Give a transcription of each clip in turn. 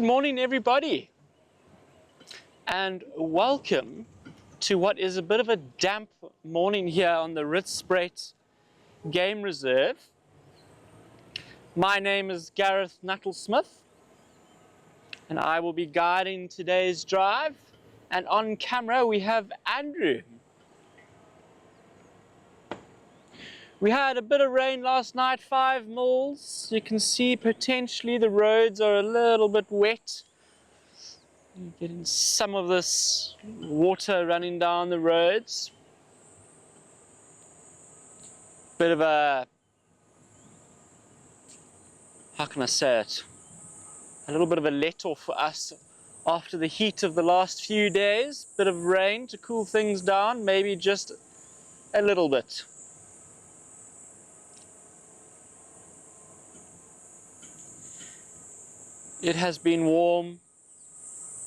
Good morning, everybody, and welcome to what is a bit of a damp morning here on the Rietspruit Game Reserve. My name is Gareth Smith, and I will be guiding today's drive. And on camera we have Andrew. We had a bit of rain last night, 5 mils. You can see potentially the roads are a little bit wet. You're getting some of this water running down the roads. Bit of a, how can I say it? A little bit of a let-off for us after the heat of the last few days. Bit of rain to cool things down, maybe just a little bit. It has been warm,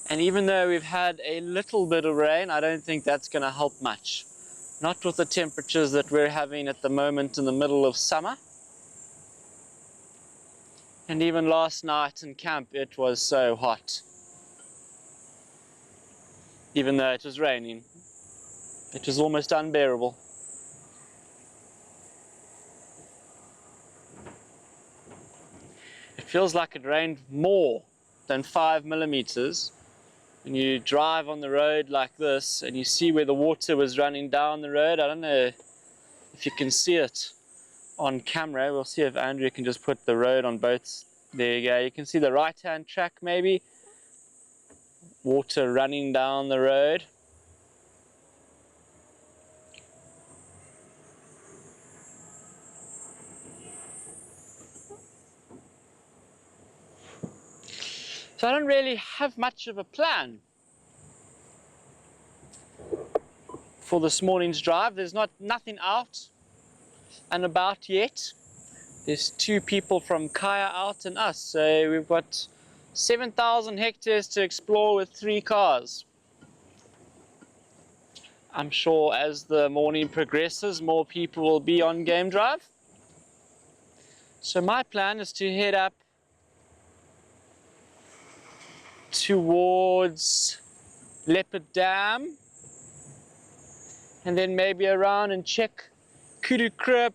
and even though we've had a little bit of rain, I don't think that's going to help much. Not with the temperatures that we're having at the moment in the middle of summer. And even last night in camp it was so hot. Even though it was raining, it was almost unbearable. It feels like it rained more than 5 millimeters. When you drive on the road like this and you see where the water was running down the road, I don't know if you can see it on camera. We'll see if Andrew can just put the road on both. There you go. You can see the right-hand track maybe. Water running down the road. So I don't really have much of a plan for this morning's drive. There's nothing out and about yet. There's 2 people from Kaya out and us, so we've got 7,000 hectares to explore with 3 cars. I'm sure as the morning progresses, more people will be on game drive. So my plan is to head up towards Leopard Dam and then maybe around and check Kudu Krip,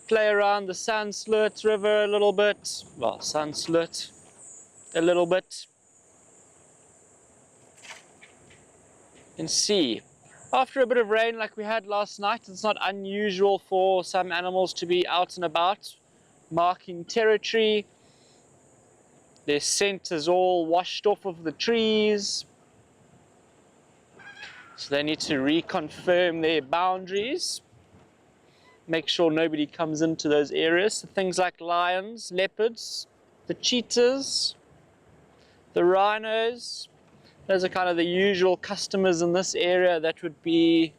play around the Sunsloot River a little bit, well, Sunsloot a little bit, and see. After a bit of rain like we had last night, it's not unusual for some animals to be out and about marking territory. Their scent is all washed off of the trees, so they need to reconfirm their boundaries, make sure nobody comes into those areas. So things like lions, leopards, the cheetahs, the rhinos, those are kind of the usual customers in this area that would be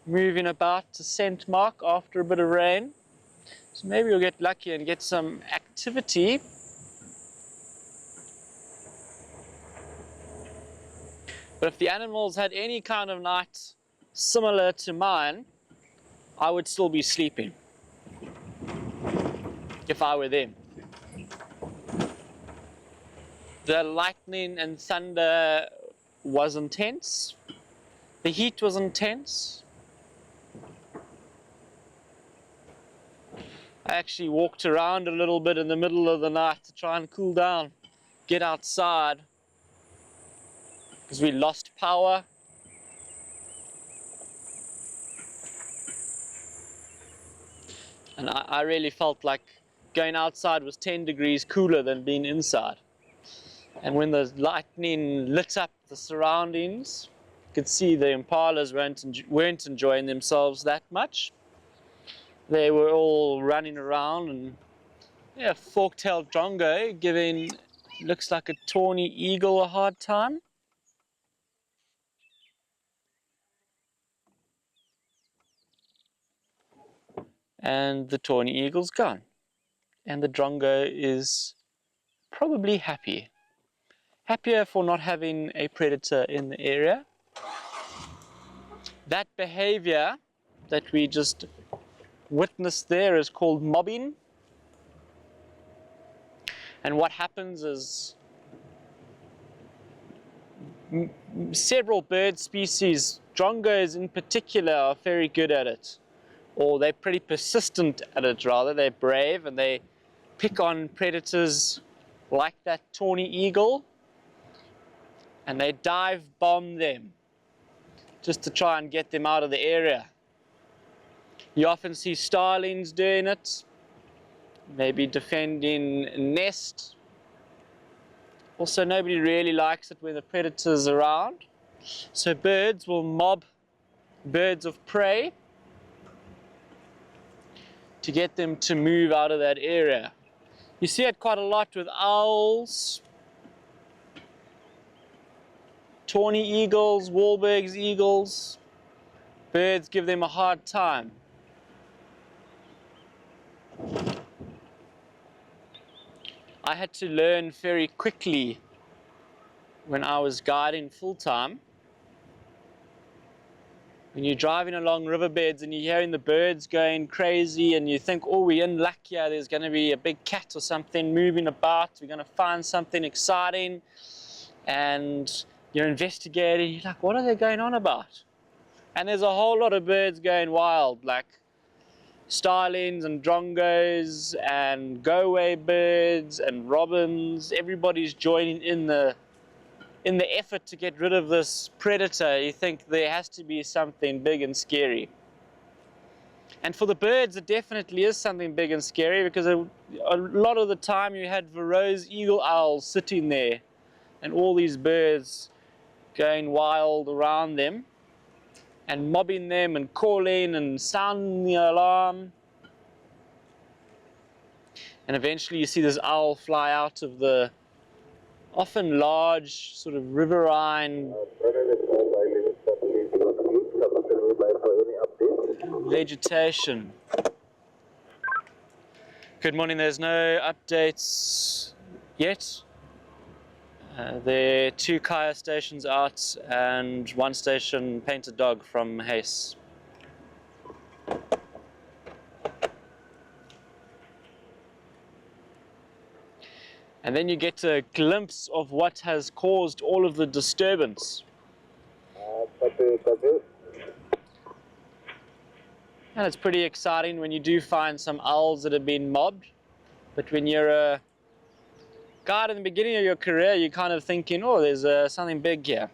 moving about to scent mark after a bit of rain. So maybe we'll get lucky and get some activity. But if the animals had any kind of night similar to mine, I would still be sleeping if I were them. The lightning and thunder was intense. The heat was intense. I actually walked around a little bit in the middle of the night to try and cool down, get outside, because we lost power. And I really felt like going outside was 10 degrees cooler than being inside. And when the lightning lit up the surroundings, you could see the impalas weren't enjoying themselves that much. They were all running around, and yeah, fork-tailed drongo giving, looks like a tawny eagle, a hard time. And the tawny eagle's gone. And the drongo is probably happy. Happier for not having a predator in the area. That behavior that we just witnessed there is called mobbing. And what happens is several bird species, drongos in particular, are very good at it. Or they're pretty persistent at it rather. They're brave and they pick on predators like that tawny eagle, and they dive bomb them just to try and get them out of the area. You often see starlings doing it, maybe defending a nest. Also, nobody really likes it when the predator's around. So birds will mob birds of prey to get them to move out of that area. You see it quite a lot with owls, tawny eagles, Wahlberg's eagles. Birds give them a hard time. I had to learn very quickly when I was guiding full-time. When you're driving along riverbeds and you're hearing the birds going crazy and you think, oh, we're in luck here, there's going to be a big cat or something moving about, we're going to find something exciting, and you're investigating, you're like, what are they going on about? And there's a whole lot of birds going wild, like starlings and drongos and go-away birds and robins. Everybody's joining in the effort to get rid of this predator. You think there has to be something big and scary. And for the birds, it definitely is something big and scary, because a lot of the time you had Varro's eagle owls sitting there and all these birds going wild around them and mobbing them and calling and sounding the alarm. And eventually you see this owl fly out of the often large sort of riverine vegetation. Good morning, there's no updates yet. There are 2 Kaya stations out and 1 station painted dog from Hayes. And then you get a glimpse of what has caused all of the disturbance. And it's pretty exciting when you do find some owls that have been mobbed. But when you're a guide in the beginning of your career, you're kind of thinking, oh, there's something big here.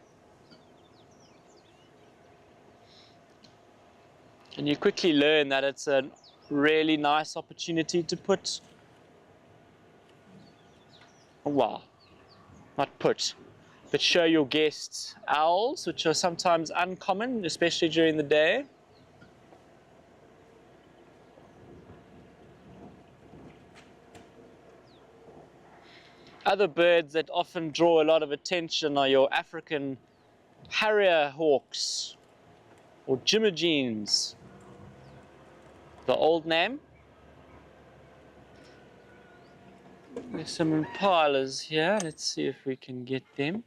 And you quickly learn that it's a really nice opportunity to put, well, not put, but show your guests owls, which are sometimes uncommon, especially during the day. Other birds that often draw a lot of attention are your African harrier hawks or jimmerjeans, the old name. There's some impalas here. Let's see if we can get them.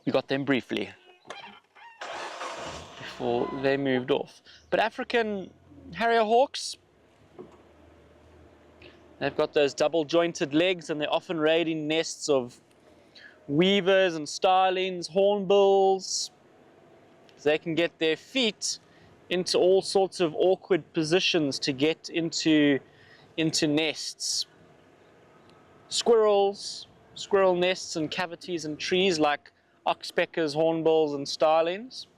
We got them briefly before they moved off. But African harrier hawks, they've got those double jointed legs and they're often raiding nests of weavers and starlings, hornbills. So they can get their feet into all sorts of awkward positions to get into nests. Squirrel nests and cavities and trees like oxpeckers, hornbills and starlings.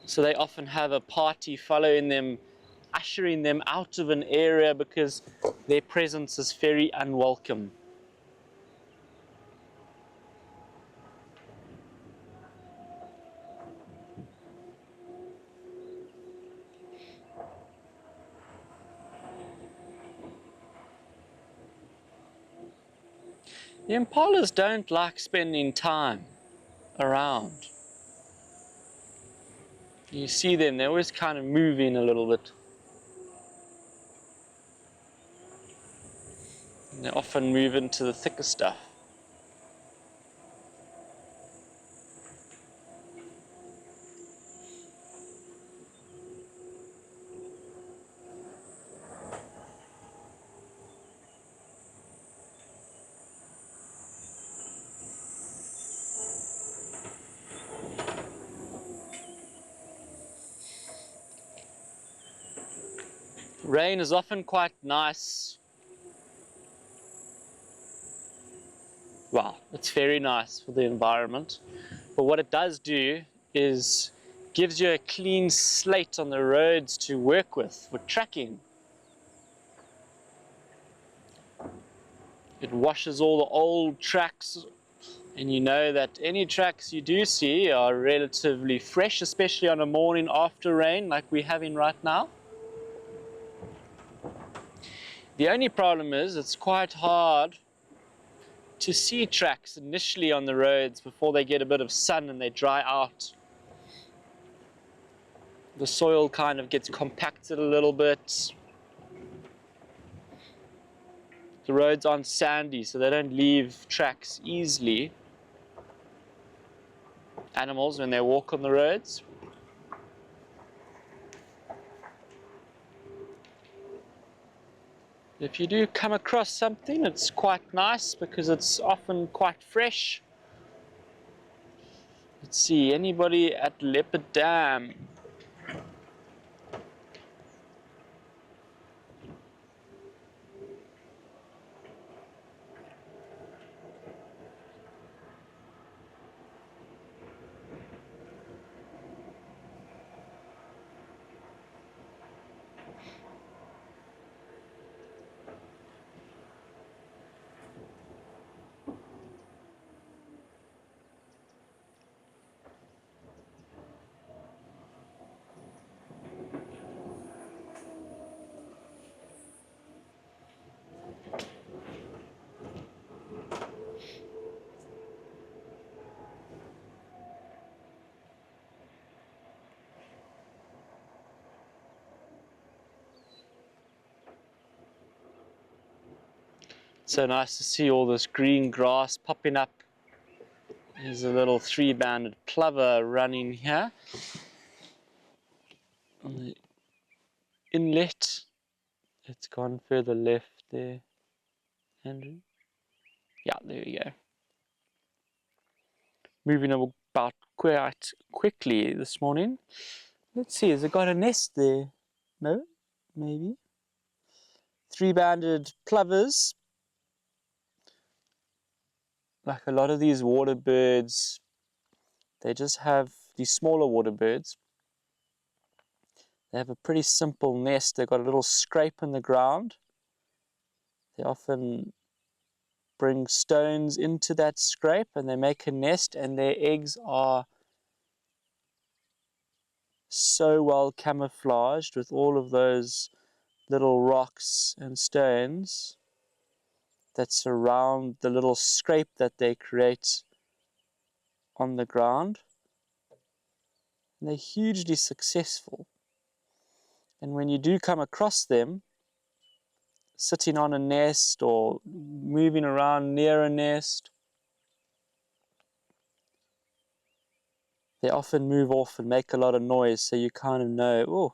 So they often have a party following them, ushering them out of an area because their presence is very unwelcome. The impalas don't like spending time around. You see them, they're always kind of moving a little bit. And they often move into the thicker stuff. Rain is often quite nice. Well, it's very nice for the environment. But what it does do is gives you a clean slate on the roads to work with for tracking. It washes all the old tracks, and you know that any tracks you do see are relatively fresh, especially on a morning after rain like we're having right now. The only problem is it's quite hard to see tracks initially on the roads before they get a bit of sun and they dry out. The soil kind of gets compacted a little bit. The roads aren't sandy, so they don't leave tracks easily. Animals, when they walk on the roads. If you do come across something, it's quite nice because it's often quite fresh. Let's see, anybody at Leopard Dam? So nice to see all this green grass popping up. There's a little three-banded plover running here on the inlet. It's gone further left there, Andrew. Yeah, there we go. Moving about quite quickly this morning. Let's see, has it got a nest there? No? Maybe. Three-banded plovers. Like a lot of these water birds, they just have these smaller water birds. They have a pretty simple nest. They've got a little scrape in the ground. They often bring stones into that scrape and they make a nest, and their eggs are so well camouflaged with all of those little rocks and stones that surround the little scrape that they create on the ground. And they're hugely successful. And when you do come across them sitting on a nest or moving around near a nest, they often move off and make a lot of noise, so you kind of know, oh,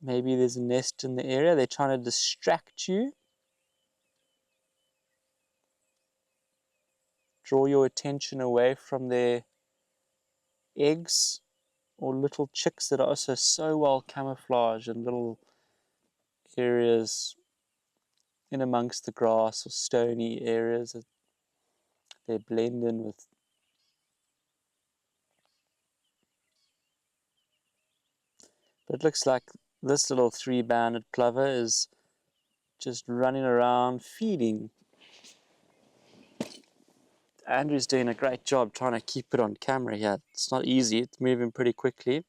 maybe there's a nest in the area. They're trying to distract you, draw your attention away from their eggs or little chicks that are also so well camouflaged in little areas in amongst the grass or stony areas that they blend in with. But it looks like this little three-banded plover is just running around feeding. Andrew's doing a great job trying to keep it on camera here. It's not easy, it's moving pretty quickly.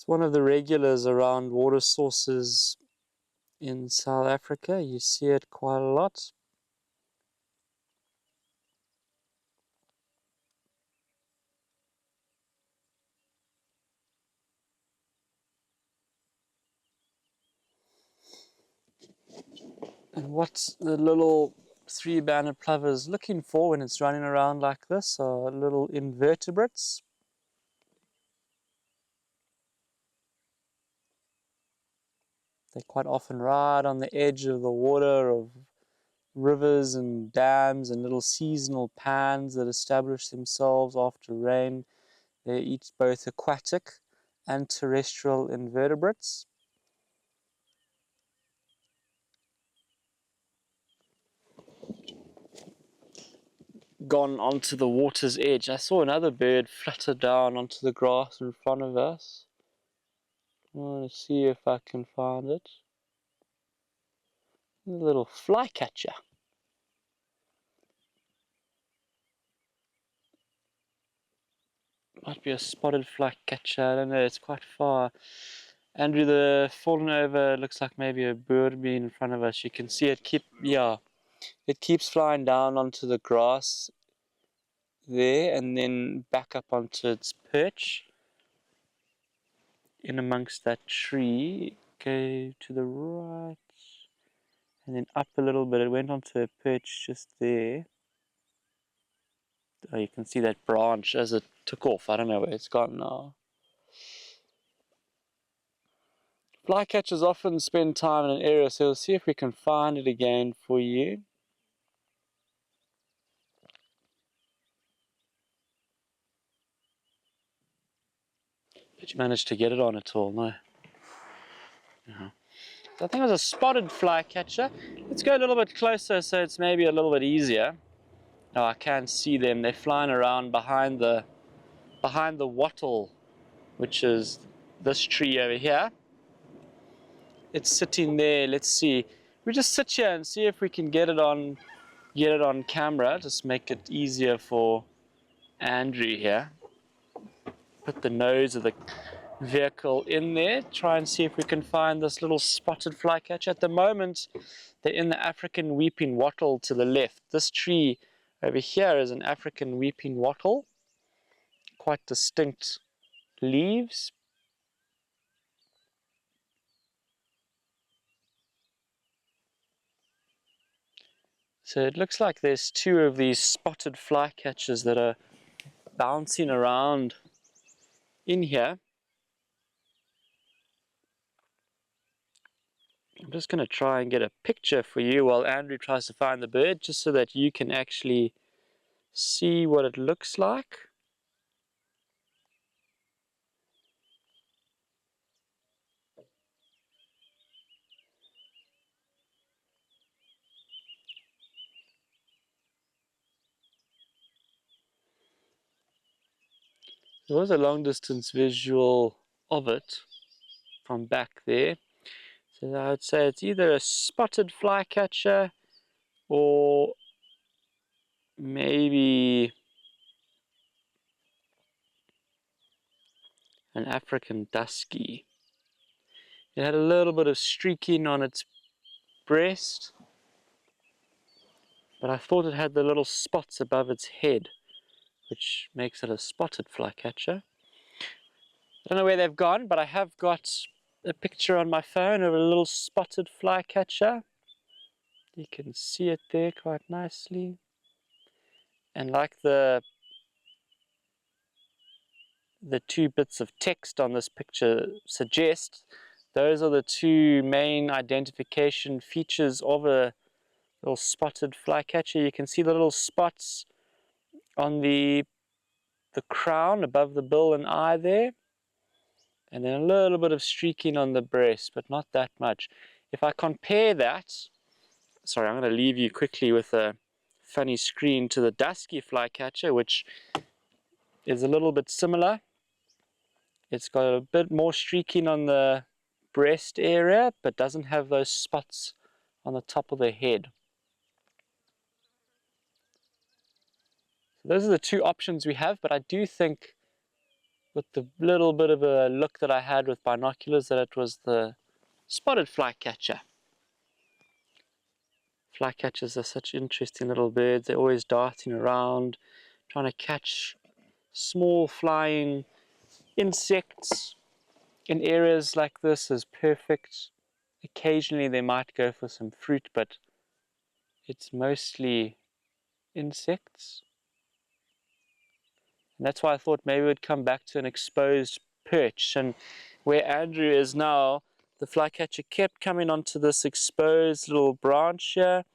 It's one of the regulars around water sources in South Africa. You see it quite a lot. And what the little three-banded plover is looking for when it's running around like this are little invertebrates. They're quite often right on the edge of the water of rivers and dams and little seasonal pans that establish themselves after rain. They eat both aquatic and terrestrial invertebrates. Gone onto the water's edge. I saw another bird flutter down onto the grass in front of us. I want to see if I can find it. A little flycatcher. Might be a spotted flycatcher, I don't know, it's quite far. Andrew, the fallen over looks like maybe a bird being in front of us. You can see it it keeps flying down onto the grass there and then back up onto its perch in amongst that tree. Go to the right and then up a little bit. It went onto a perch just there. Oh, you can see that branch as it took off. I don't know where it's gone now. Flycatchers often spend time in an area, so we'll see if we can find it again for you. Did you manage to get it on at all? No. No. So I think it was a spotted flycatcher. Let's go a little bit closer so it's maybe a little bit easier. Now I can see them. They're flying around behind the wattle, which is this tree over here. It's sitting there. Let's see. We just sit here and see if we can get it on camera. Just make it easier for Andrew here. Put the nose of the vehicle in there. Try and see if we can find this little spotted flycatcher. At the moment, they're in the African weeping wattle to the left. This tree over here is an African weeping wattle. Quite distinct leaves. So it looks like there's two of these spotted flycatchers that are bouncing around in here. I'm just going to try and get a picture for you while Andrew tries to find the bird, just so that you can actually see what it looks like. There was a long distance visual of it from back there. So I would say it's either a spotted flycatcher or maybe an African dusky. It had a little bit of streaking on its breast, but I thought it had the little spots above its head, which makes it a spotted flycatcher. I don't know where they've gone, but I have got a picture on my phone of a little spotted flycatcher. You can see it there quite nicely. And like the two bits of text on this picture suggest, those are the two main identification features of a little spotted flycatcher. You can see the little spots on the crown above the bill and eye there, and then a little bit of streaking on the breast, but not that much. If I compare that, sorry, I'm going to leave you quickly with a funny screen, to the dusky flycatcher, which is a little bit similar. It's got a bit more streaking on the breast area, but doesn't have those spots on the top of the head. So those are the two options we have, but I do think with the little bit of a look that I had with binoculars that it was the spotted flycatcher. Flycatchers are such interesting little birds. They're always darting around, trying to catch small flying insects. In areas like this is perfect. Occasionally they might go for some fruit, but it's mostly insects. And that's why I thought maybe we'd come back to an exposed perch. And where Andrew is now, the flycatcher kept coming onto this exposed little branch here,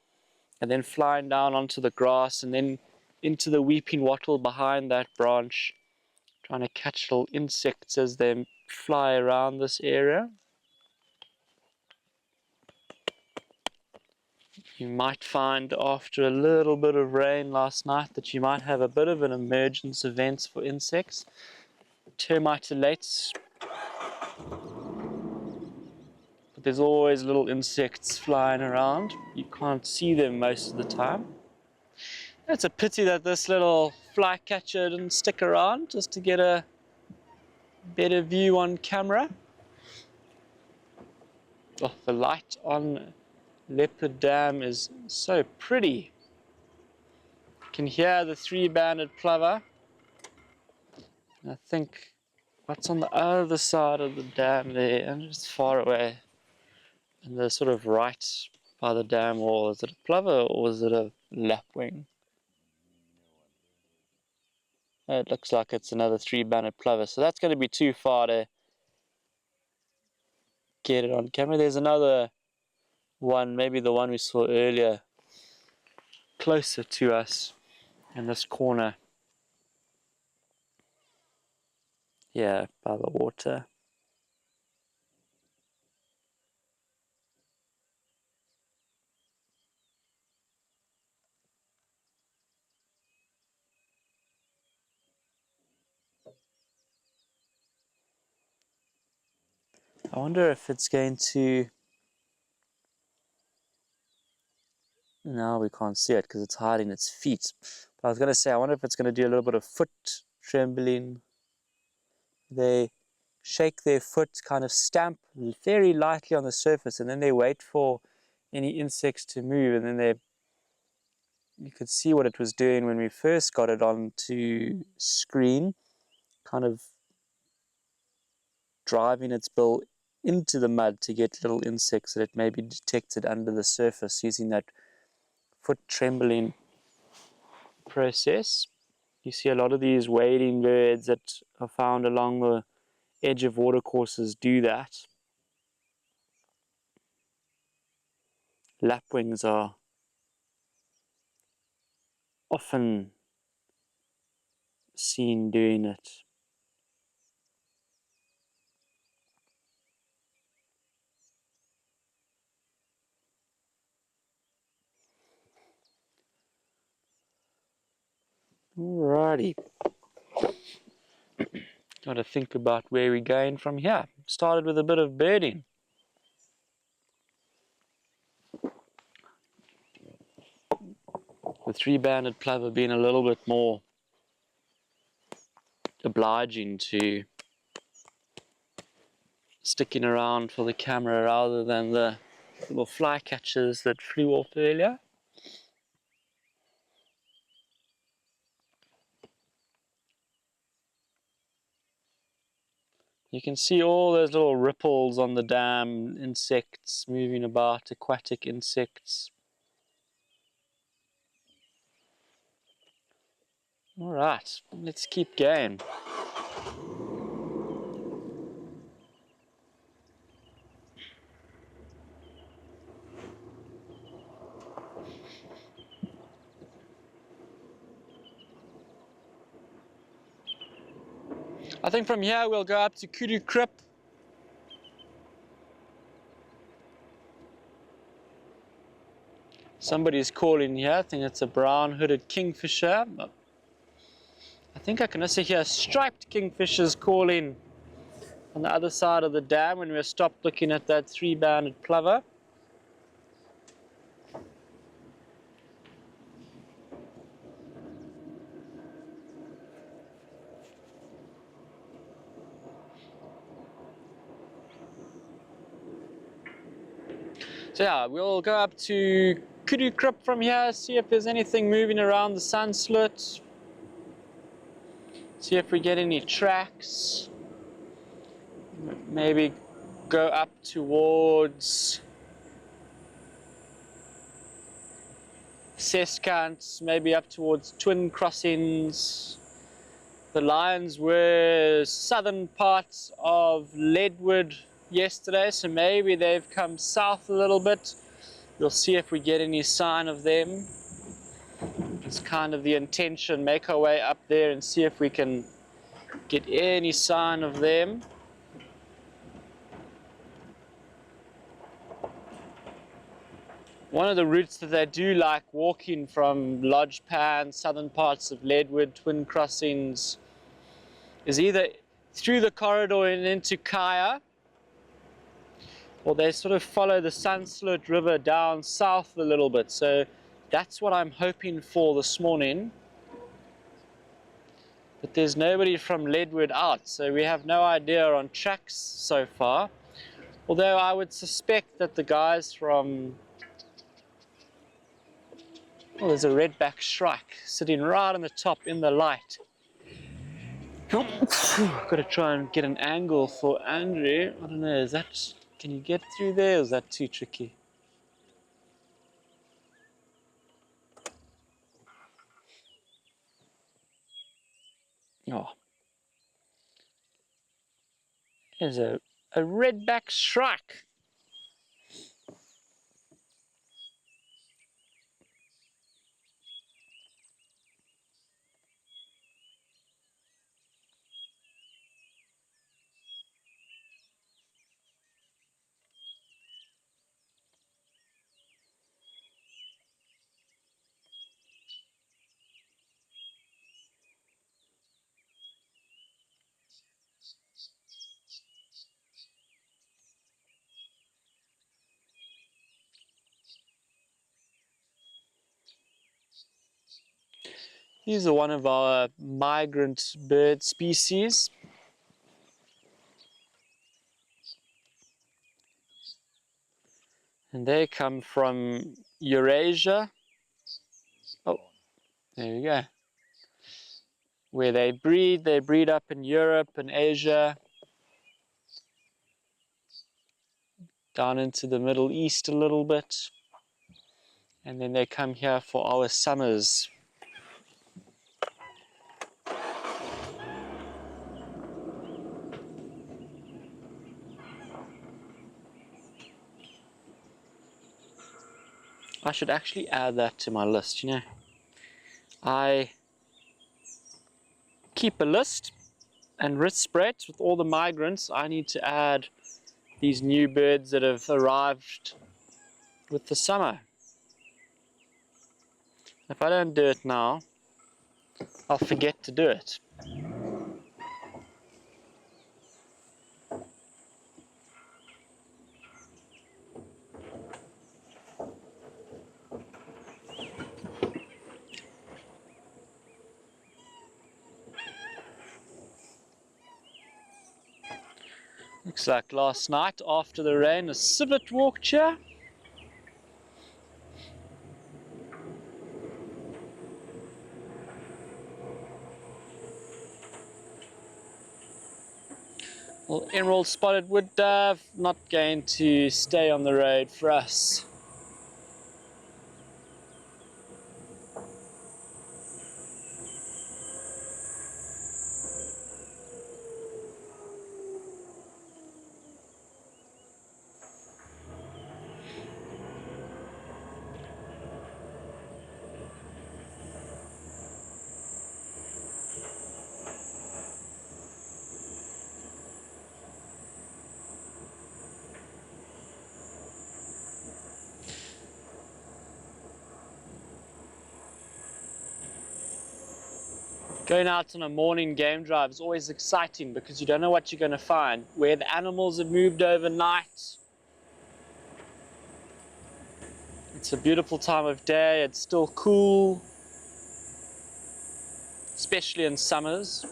and then flying down onto the grass, and then into the weeping wattle behind that branch, trying to catch little insects as they fly around this area. You might find after a little bit of rain last night that you might have a bit of an emergence event for insects. Termitolates. But there's always little insects flying around. You can't see them most of the time. It's a pity that this little flycatcher didn't stick around just to get a better view on camera. Oh, the light on Leopard Dam is so pretty. You can hear the three-banded plover. I think what's on the other side of the dam there, and just far away, and the sort of right by the dam wall, is it a plover or is it a lapwing? It looks like it's another three-banded plover, so that's going to be too far to get it on camera. There's another one, maybe the one we saw earlier, closer to us in this corner. Yeah, by the water. I wonder if it's going to... No, we can't see it because it's hiding its feet. But I was going to say, I wonder if it's going to do a little bit of foot trembling. They shake their foot, kind of stamp very lightly on the surface, and then they wait for any insects to move, and then you could see what it was doing when we first got it onto screen, kind of driving its bill into the mud to get little insects that it may be detected under the surface using that foot trembling process. You see a lot of these wading birds that are found along the edge of watercourses do that. Lapwings are often seen doing it. Alrighty. Got to think about where we're going from here. Started with a bit of birding. The three-banded plover being a little bit more obliging to sticking around for the camera rather than the little flycatchers that flew off earlier. You can see all those little ripples on the dam, insects moving about, aquatic insects. Alright, let's keep going. I think from here we'll go up to Kudu Krip. Somebody's calling here. I think it's a brown-hooded kingfisher. I think I can also hear striped kingfishers calling on the other side of the dam when we stopped looking at that three-banded plover. So yeah, we'll go up to Kudu Krip from here, see if there's anything moving around the sun slit. See if we get any tracks. Maybe go up towards Seskant, maybe up towards Twin Crossings. The lions were southern parts of Leadwood yesterday, so maybe they've come south a little bit. We'll see if we get any sign of them. It's kind of the intention, make our way up there and see if we can get any sign of them. One of the routes that they do like walking from Lodge Pan, southern parts of Leadwood, Twin Crossings, is either through the corridor and into Kaya, or they sort of follow the Sunsloot River down south a little bit. So that's what I'm hoping for this morning. But there's nobody from Leadwood out, so we have no idea on tracks so far. Although I would suspect that the guys from... Oh, there's a redback shrike sitting right on the top in the light. Got to try and get an angle for Andrew. I don't know, is that... Can you get through there, or is that too tricky? Oh. There's a redback shrike. These are one of our migrant bird species. And they come from Eurasia. Oh, there we go. Where they breed up in Europe and Asia. Down into the Middle East a little bit. And then they come here for our summers. I should actually add that to my list, you know. I keep a list, and Rietspruit with all the migrants, I need to add these new birds that have arrived with the summer. If I don't do it now, I'll forget to do it. Looks like last night after the rain, a civet walked here. Well, emerald spotted wood dove, not going to stay on the road for us. Going out on a morning game drive is always exciting because you don't know what you're going to find, where the animals have moved overnight. It's a beautiful time of day, it's still cool, especially in summers.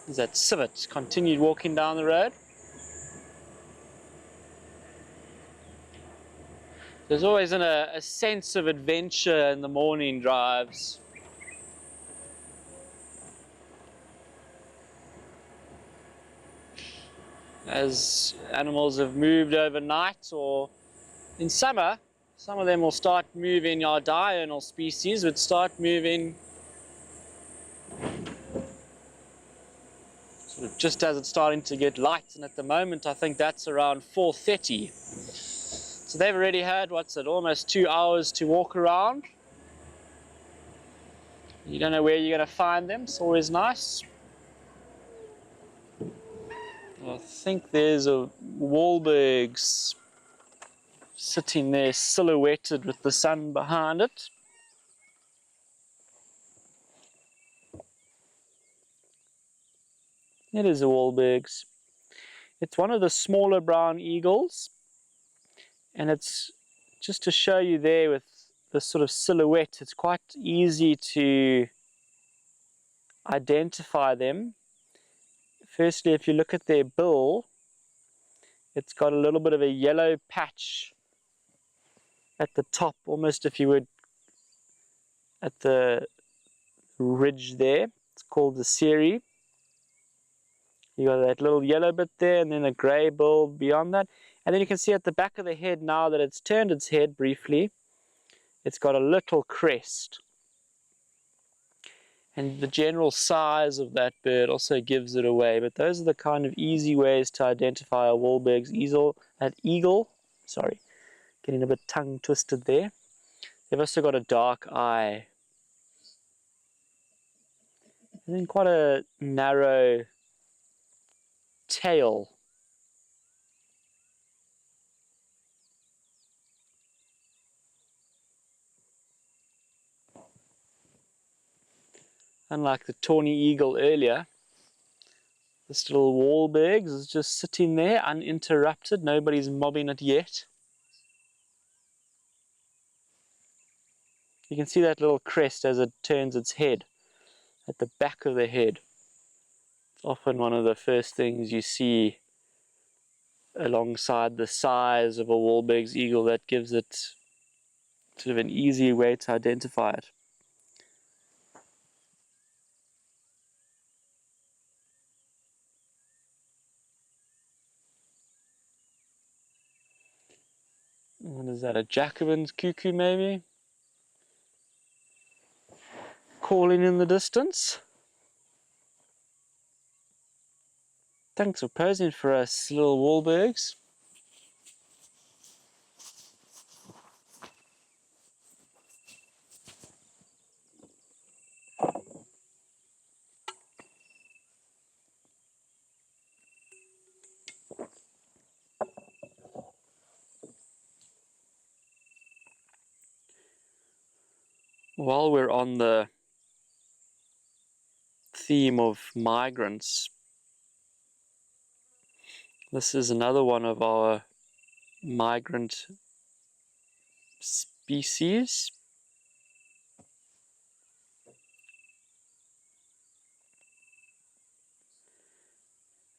There's that civet continued walking down the road. There's always a sense of adventure in the morning drives. As animals have moved overnight, or in summer, some of them will start moving. Our diurnal species would start moving sort of just as it's starting to get light, and at the moment I think that's around 4:30. So they've already had, what's it, almost 2 hours to walk around. You don't know where you're going to find them. It's always nice. I think there's a Wahlberg's sitting there silhouetted with the sun behind it. It is a Wahlberg's. It's one of the smaller brown eagles, and it's just to show you there with the sort of silhouette, it's quite easy to identify them. Firstly, if you look at their bill, it's got a little bit of a yellow patch at the top, almost if you would at the ridge there. It's called the cirri. You got that little yellow bit there, and then a grey bill beyond that. And then you can see at the back of the head, now that it's turned its head briefly, it's got a little crest. And the general size of that bird also gives it away. But those are the kind of easy ways to identify a Wahlberg's eagle. Sorry, getting a bit tongue twisted there. They've also got a dark eye. And then quite a narrow tail. Unlike the tawny eagle earlier, this little Wahlberg's is just sitting there uninterrupted. Nobody's mobbing it yet. You can see that little crest as it turns its head at the back of the head. It's often one of the first things you see alongside the size of a Wahlberg's eagle that gives it sort of an easy way to identify it. What is that, a Jacobin's cuckoo maybe? Calling in the distance. Thanks for posing for us, little Wahlberg's. While we're on the theme of migrants, this is another one of our migrant species.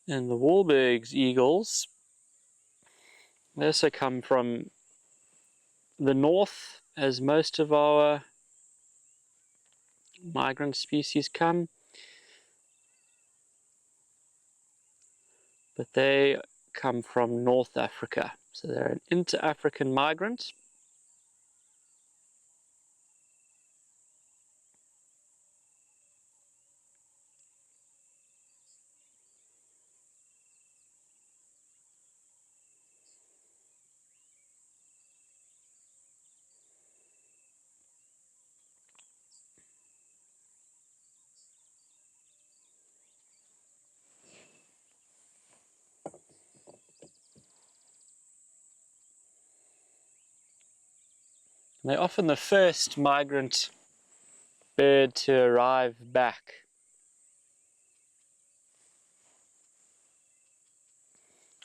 And the Wahlberg's eagles, they also come from the north, as most of our migrant species come. But they come from North Africa, so they're an inter-African migrant. They're often the first migrant bird to arrive back.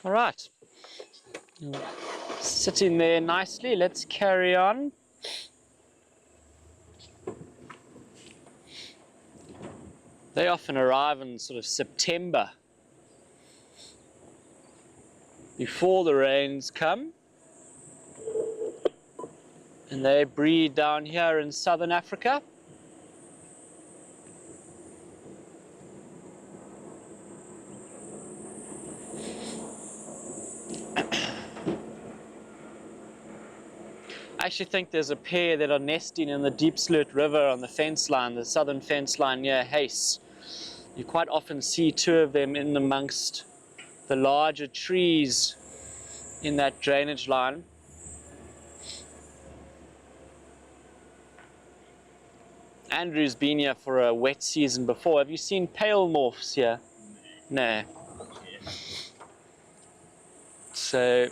All right, sitting there nicely, let's carry on. They often arrive in sort of September, before the rains come. And they breed down here in southern Africa. I actually think there's a pair that are nesting in the Diepsloot River on the fence line, the southern fence line near Hayes. You quite often see two of them in amongst the larger trees in that drainage line. Andrew's been here for a wet season before. Have you seen pale morphs here? No. So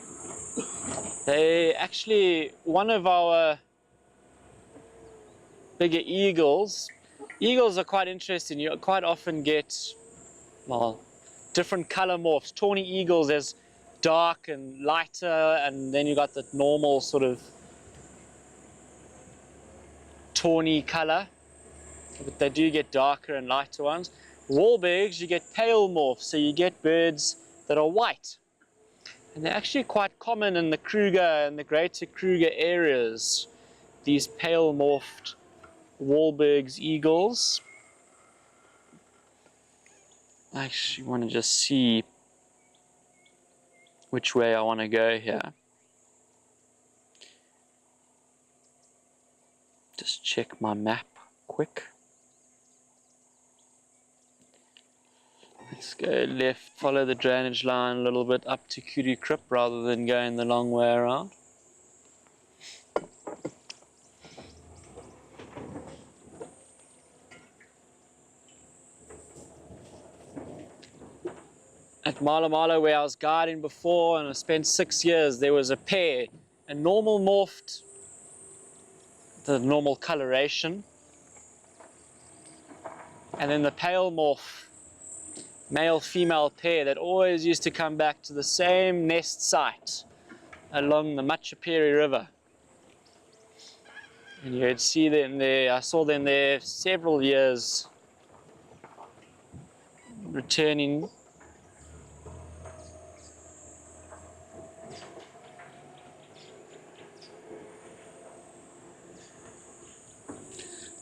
they actually, one of our bigger eagles. Eagles are quite interesting. You quite often get, well, different color morphs. Tawny eagles, there's dark and lighter, and then you got the normal sort of tawny color. But they do get darker and lighter ones. Wahlbergs, you get pale morphs, so you get birds that are white. And they're actually quite common in the Kruger and the greater Kruger areas, these pale morphed Wahlbergs eagles. I actually want to just see which way I want to go here. Just check my map quick. Let's go left, follow the drainage line a little bit up to Kuru Krip rather than going the long way around. At Malo Malo, where I was guiding before and I spent 6 years, there was a pair, a normal morphed, the normal coloration, and then the pale morph, male-female pair that always used to come back to the same nest site along the Machapiri River. And you'd see them there, I saw them there several years, returning.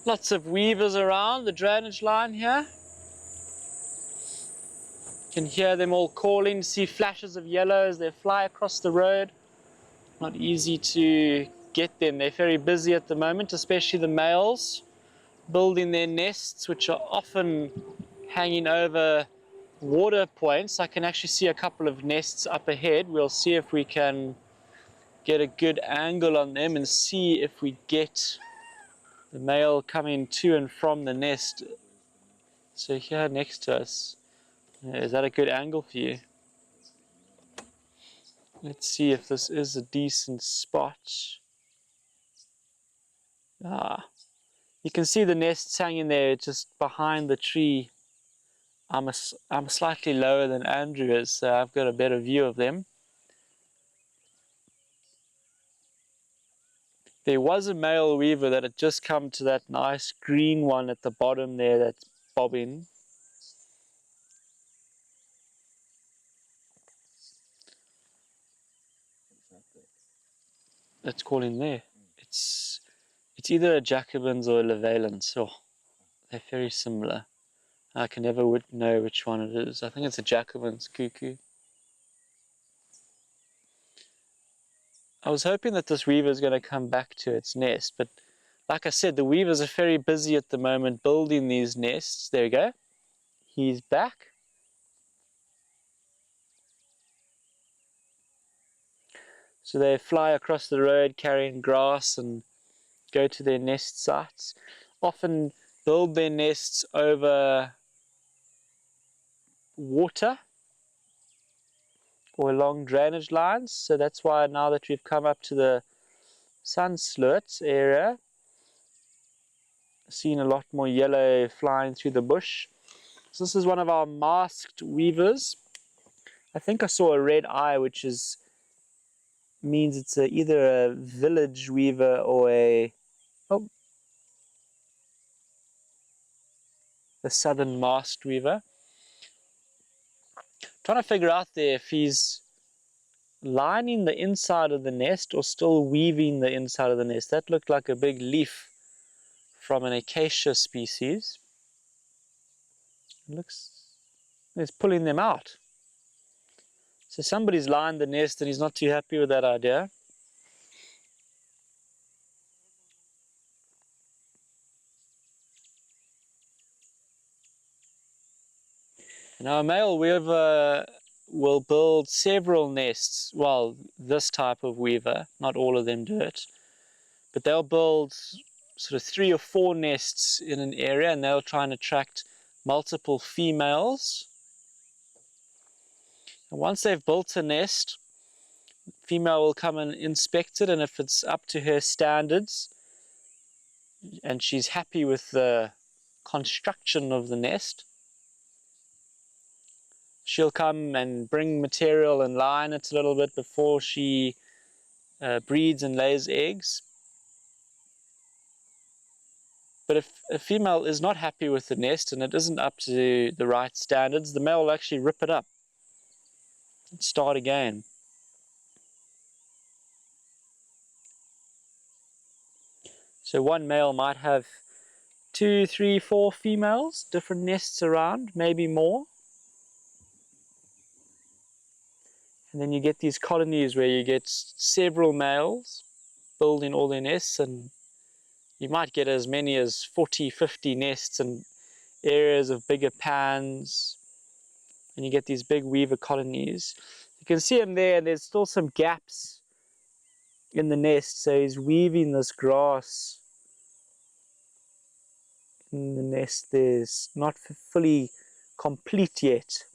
Lots of weavers around the drainage line here. You can hear them all calling, see flashes of yellow as they fly across the road. Not easy to get them. They're very busy at the moment, especially the males, building their nests, which are often hanging over water points. I can actually see a couple of nests up ahead. We'll see if we can get a good angle on them and see if we get the male coming to and from the nest. So here next to us, is that a good angle for you? Let's see if this is a decent spot. You can see the nests hanging there just behind the tree. I'm slightly lower than Andrew is, so I've got a better view of them. There was a male weaver that had just come to that nice green one at the bottom there that's bobbing. Let's call him there. It's either a Jacobins or a Lowveld. Oh, they're very similar. I can never know which one it is. I think it's a Jacobins cuckoo. I was hoping that this weaver is going to come back to its nest, but like I said, the weavers are very busy at the moment building these nests. There we go. He's back. So they fly across the road carrying grass and go to their nest sites. Often build their nests over water or along drainage lines. So that's why now that we've come up to the Sunsloot area, seen a lot more yellow flying through the bush. So this is one of our masked weavers. I think I saw a red eye, which means it's either a village weaver or a southern masked weaver. Trying to figure out there if he's lining the inside of the nest or still weaving the inside of the nest. That looked like a big leaf from an acacia species. It looks, it's pulling them out. So somebody's lined the nest and he's not too happy with that idea. Now a male weaver will build several nests. Well, this type of weaver, not all of them do it, but they'll build sort of 3 or 4 nests in an area, and they'll try and attract multiple females. And once they've built a nest, female will come and inspect it, and if it's up to her standards and she's happy with the construction of the nest, she'll come and bring material and line it a little bit before she breeds and lays eggs. But if a female is not happy with the nest and it isn't up to the right standards, the male will actually rip it up and start again. So one male might have 2, 3, 4 females, different nests around, maybe more. And then you get these colonies where you get several males building all their nests, and you might get as many as 40, 50 nests in areas of bigger pans, and you get these big weaver colonies. You can see him there, and there's still some gaps in the nest, so he's weaving this grass in the nest. There's not fully complete yet.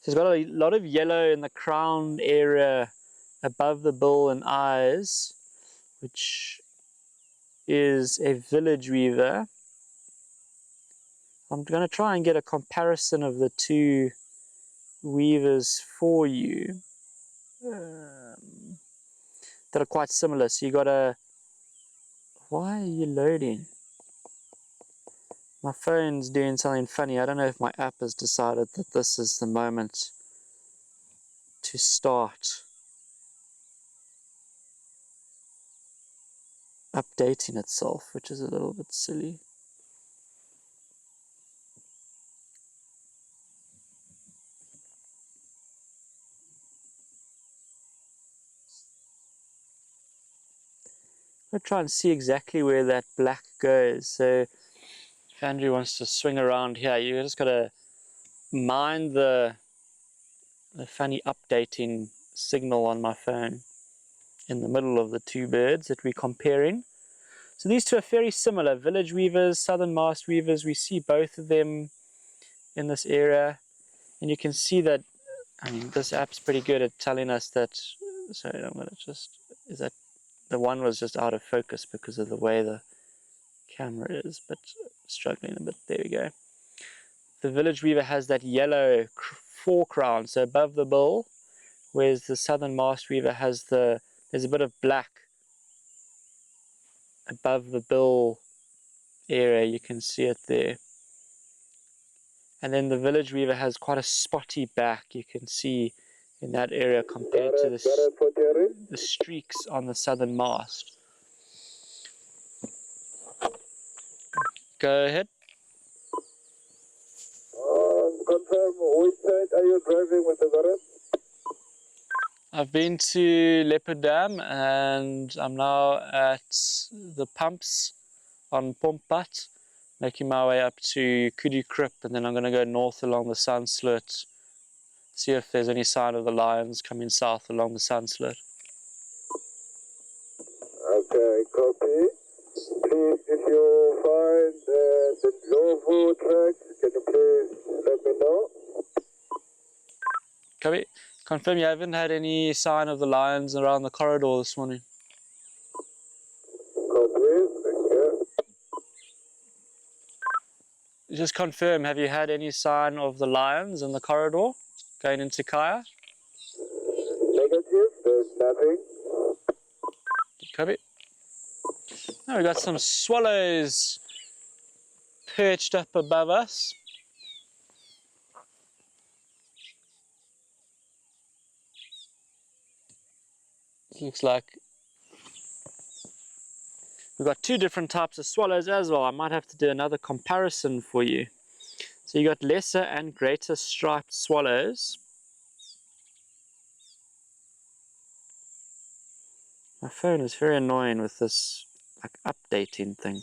So he's got a lot of yellow in the crown area above the bill and eyes, which is a village weaver. I'm going to try and get a comparison of the two weavers for you that are quite similar. So you got a... Why are you loading? My phone's doing something funny. I don't know if my app has decided that this is the moment to start updating itself, which is a little bit silly. I'm going to try and see exactly where that black goes. So if Andrew wants to swing around here, you just got to mind the funny updating signal on my phone in the middle of the two birds that we're comparing. So these two are very similar, village weavers, southern masked weavers. We see both of them in this area, and you can see that, I mean, this app's pretty good at telling us that, sorry, I'm going to just, is that the one was just out of focus because of the way the camera is, but struggling a bit. There we go. The village weaver has that yellow forecrown, so above the bill, whereas the southern masked weaver has there's a bit of black above the bill area. You can see it there. And then the village weaver has quite a spotty back. You can see in that area compared to the streaks on the southern mast. Go ahead. Confirm, which side are you driving with the Gareth? I've been to Leopard Dam and I'm now at the pumps on Pompat, making my way up to Kudu Krip, and then I'm going to go north along the Sunsloot, see if there's any sign of the lions coming south along the Sunsloot. Okay, copy. Please, if you find the Lowveld tracks, can you please let me know? Copy. Confirm you haven't had any sign of the lions around the corridor this morning. Copy, thank you. Just confirm, have you had any sign of the lions in the corridor going into Kaya? Negative, there's nothing. Copy. Now we've got some swallows perched up above us. Looks like we've got two different types of swallows as well. I might have to do another comparison for you. So you got lesser and greater striped swallows. My phone is very annoying with this like updating thing.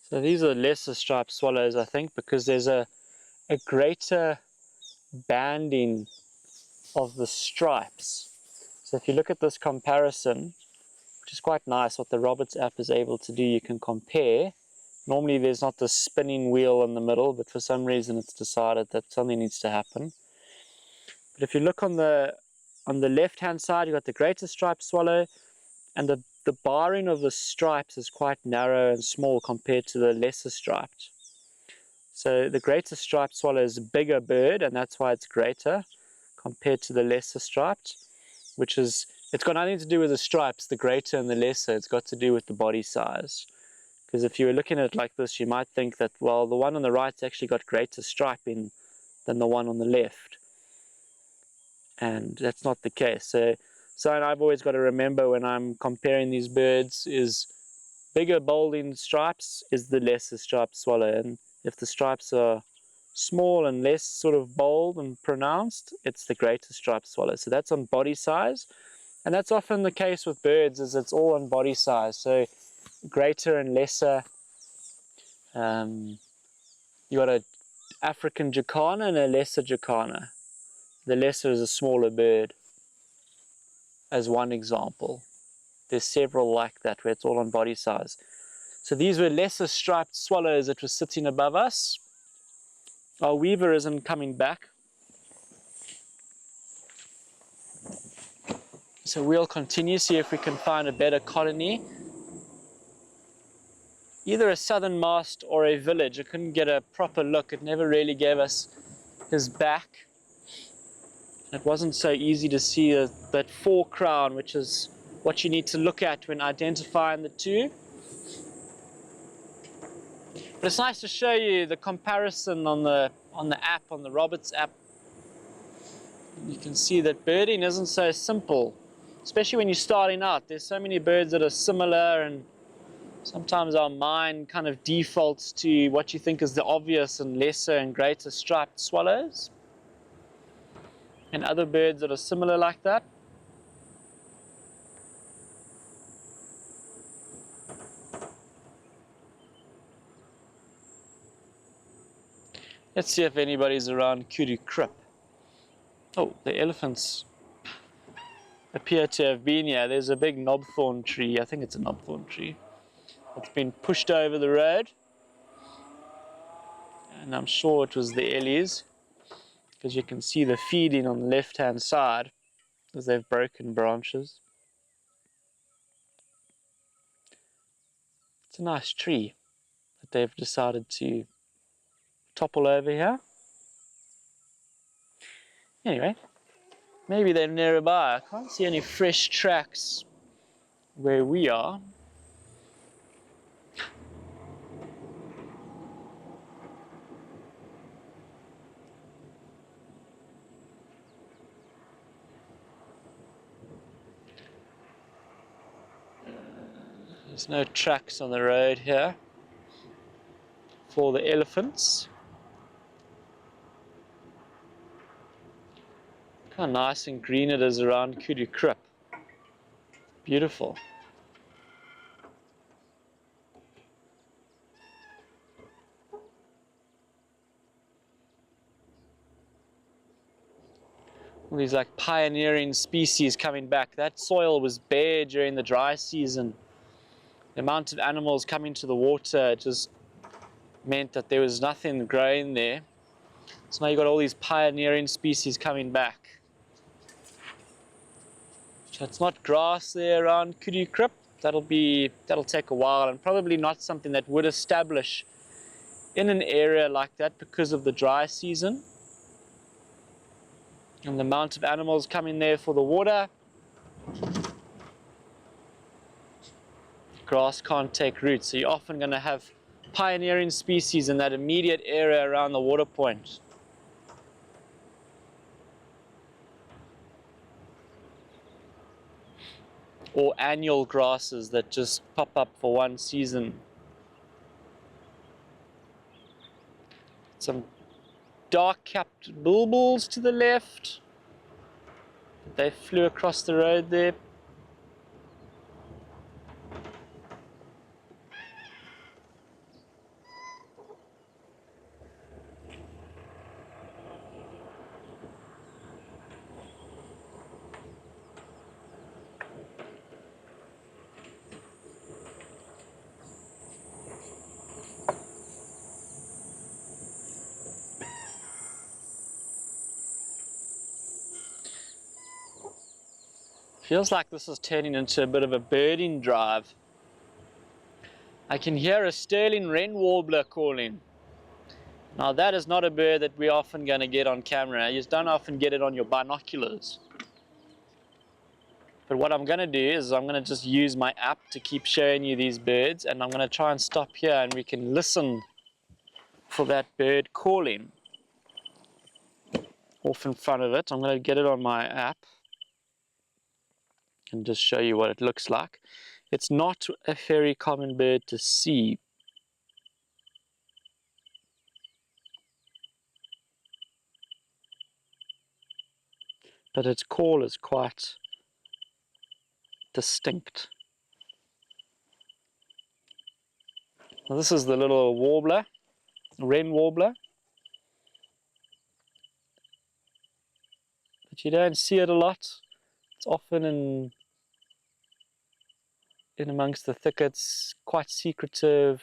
So these are lesser striped swallows, I think, because there's a greater banding of the stripes. So if you look at this comparison, which is quite nice, what the Roberts app is able to do, you can compare. Normally there's not the spinning wheel in the middle, but for some reason it's decided that something needs to happen. But if you look on the left hand side, you've got the greater striped swallow, and the barring of the stripes is quite narrow and small compared to the lesser striped. So the greater striped swallow is a bigger bird, and that's why it's greater compared to the lesser striped, which is, it's got nothing to do with the stripes, the greater and the lesser, it's got to do with the body size. Because if you were looking at it like this, you might think that, well, the one on the right's actually got greater striping than the one on the left. And that's not the case. So and I've always got to remember when I'm comparing these birds is bigger bolding stripes is the lesser striped swallow. And if the stripes are small and less sort of bold and pronounced, it's the greater striped swallow. So that's on body size. And that's often the case with birds, is it's all on body size. So greater and lesser. You got an African jacana and a lesser jacana. The lesser is a smaller bird, as one example. There's several like that where it's all on body size. So these were lesser striped swallows that were sitting above us. Our weaver isn't coming back. So we'll continue, see if we can find a better colony. Either a southern mast or a village. I couldn't get a proper look. It never really gave us his back. It wasn't so easy to see that forecrown, which is what you need to look at when identifying the two. But it's nice to show you the comparison on the app, on the Roberts app. You can see that birding isn't so simple, especially when you're starting out. There's so many birds that are similar, and sometimes our mind kind of defaults to what you think is the obvious and lesser and greater striped swallows, and other birds that are similar like that. Let's see if anybody's around Kudu Krip. Oh, the elephants appear to have been here. There's a big knobthorn tree. I think it's a knobthorn tree. It's been pushed over the road. And I'm sure it was the ellies, because you can see the feeding on the left-hand side as they've broken branches. It's a nice tree that they've decided to topple over here. Anyway, maybe they're nearby. I can't see any fresh tracks where we are. There's no tracks on the road here for the elephants. Look how nice and green it is around Kudu Krip. Beautiful. All these like pioneering species coming back. That soil was bare during the dry season. The amount of animals coming to the water just meant that there was nothing growing there. So now you've got all these pioneering species coming back. So it's not grass there around Kudu Krip. That'll take a while, and probably not something that would establish in an area like that because of the dry season and the amount of animals coming there for the water. Grass can't take root, so you're often going to have pioneering species in that immediate area around the water point. Or annual grasses that just pop up for one season. Some dark-capped bulbuls to the left. They flew across the road there. Feels like this is turning into a bit of a birding drive. I can hear a sterling wren warbler calling. Now that is not a bird that we're often going to get on camera. You just don't often get it on your binoculars. But what I'm going to do is I'm going to just use my app to keep showing you these birds, and I'm going to try and stop here and we can listen for that bird calling. Off in front of it, I'm going to get it on my app and just show you what it looks like. It's not a very common bird to see. But its call is quite distinct. Now this is the little warbler, wren warbler. But you don't see it a lot. It's often in amongst the thickets, quite secretive.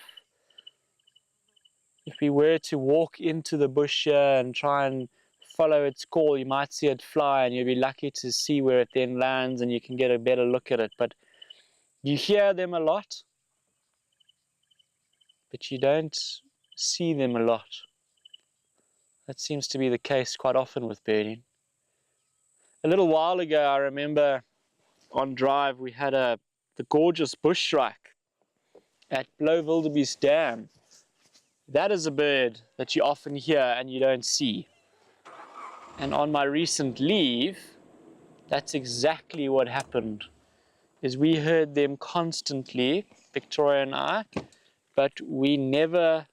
If we were to walk into the bush here and try and follow its call, you might see it fly and you'll be lucky to see where it then lands and you can get a better look at it. But you hear them a lot, but you don't see them a lot. That seems to be the case quite often with birding. A little while ago, I remember on drive we had the gorgeous bush shrike at Lowveld of South Africa. That is a bird that you often hear and you don't see. And on my recent leave, that's exactly what happened. Is we heard them constantly, Victoria and I, but we never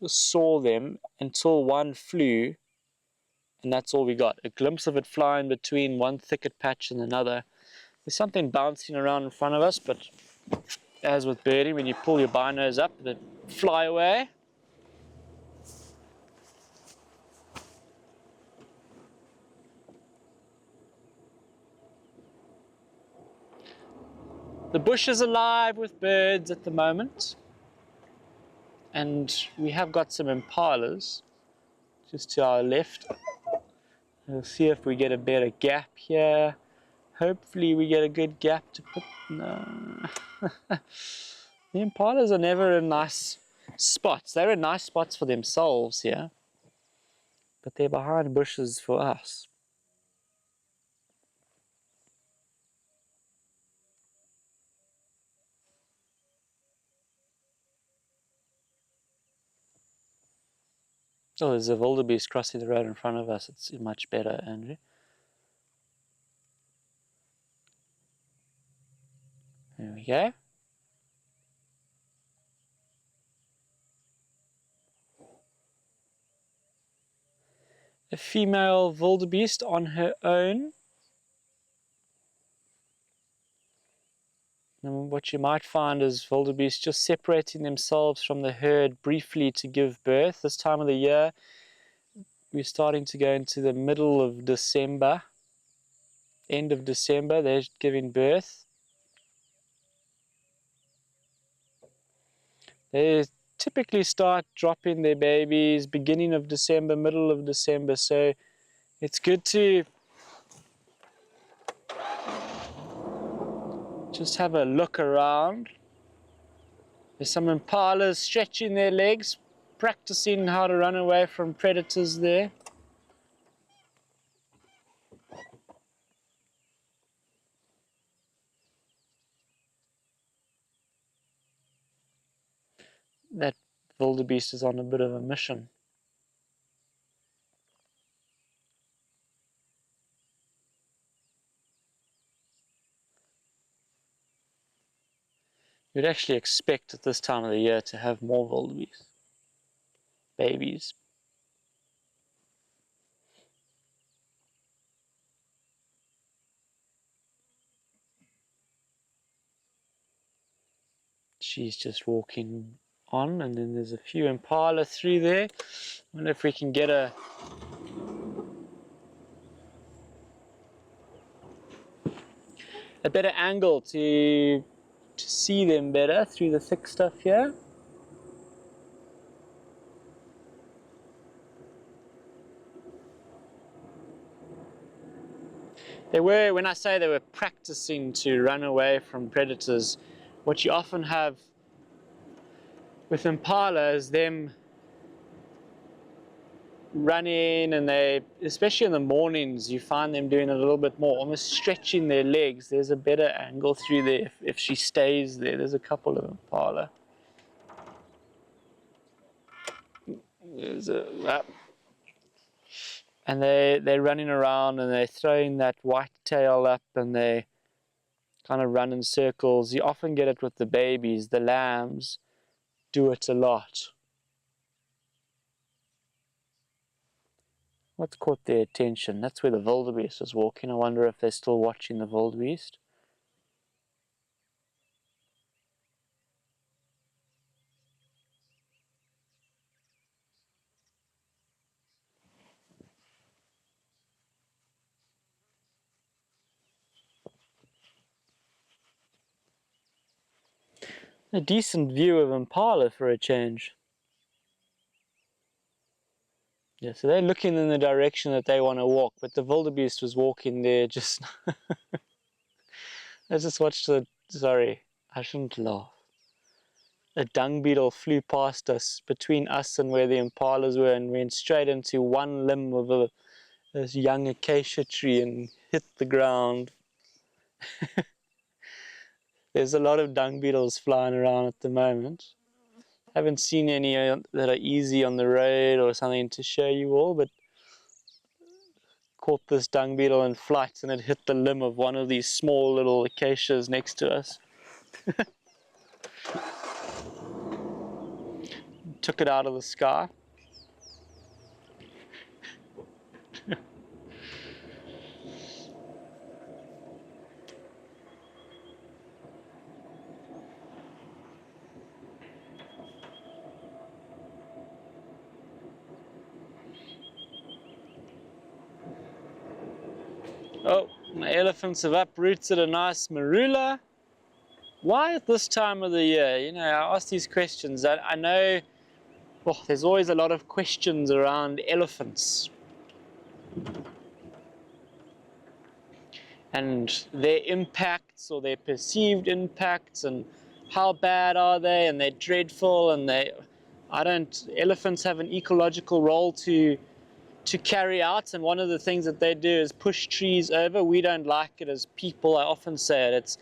saw them until one flew, and that's all we got. A glimpse of it flying between one thicket patch and another. There's something bouncing around in front of us, but as with birding, when you pull your binos up, they fly away. The bush is alive with birds at the moment, and we have got some impalas just to our left. We'll see if we get a better gap here. Hopefully we get a good gap to put. No. The impalas are never in nice spots. They're in nice spots for themselves here, but they're behind bushes for us. Oh, there's a wildebeest crossing the road in front of us. It's much better, Andrew. There we go. A female wildebeest on her own. And what you might find is wildebeest just separating themselves from the herd briefly to give birth. This time of the year, we're starting to go into the middle of December, end of December, they're giving birth. They typically start dropping their babies beginning of December, middle of December, so it's good to just have a look around. There's some impalas stretching their legs, practicing how to run away from predators there. That wildebeest is on a bit of a mission. You'd actually expect at this time of the year to have more wildebeest babies. She's just walking on, and then there's a few impala through there. I wonder if we can get a better angle to see them better through the thick stuff here. They were, when I say they were practicing to run away from predators, what you often have with impala is them running, and they, especially in the mornings, you find them doing a little bit more, almost stretching their legs. There's a better angle through there if she stays there. There's a couple of impala. There's a, and they're running around and they're throwing that white tail up and they kind of run in circles. You often get it with the babies. The lambs do it a lot. What's caught their attention? That's where the wildebeest is walking. I wonder if they're still watching the wildebeest. A decent view of impala for a change. Yeah, so they're looking in the direction that they want to walk, but the wildebeest was walking there just... I just watched the... Sorry, I shouldn't laugh. A dung beetle flew past us, between us and where the impalas were, and went straight into one limb of this young acacia tree and hit the ground. There's a lot of dung beetles flying around at the moment. Haven't seen any that are easy on the road or something to show you all, but caught this dung beetle in flight and it hit the limb of one of these small little acacias next to us. Took it out of the sky. Oh, my elephants have uprooted a nice marula. Why at this time of the year? You know, I ask these questions. I know there's always a lot of questions around elephants and their impacts or their perceived impacts, and how bad are they, and they're dreadful, and elephants have an ecological role to carry out, and one of the things that they do is push trees over. We don't like it as people. I often say it.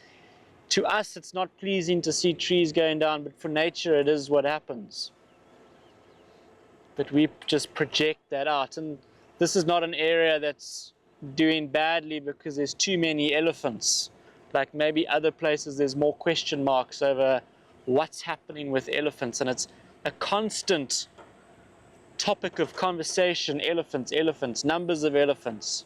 To us, it's not pleasing to see trees going down, but for nature, it is what happens. But we just project that out, and this is not an area that's doing badly because there's too many elephants. Like maybe other places, there's more question marks over what's happening with elephants, and it's a constant topic of conversation. Elephants, numbers of elephants.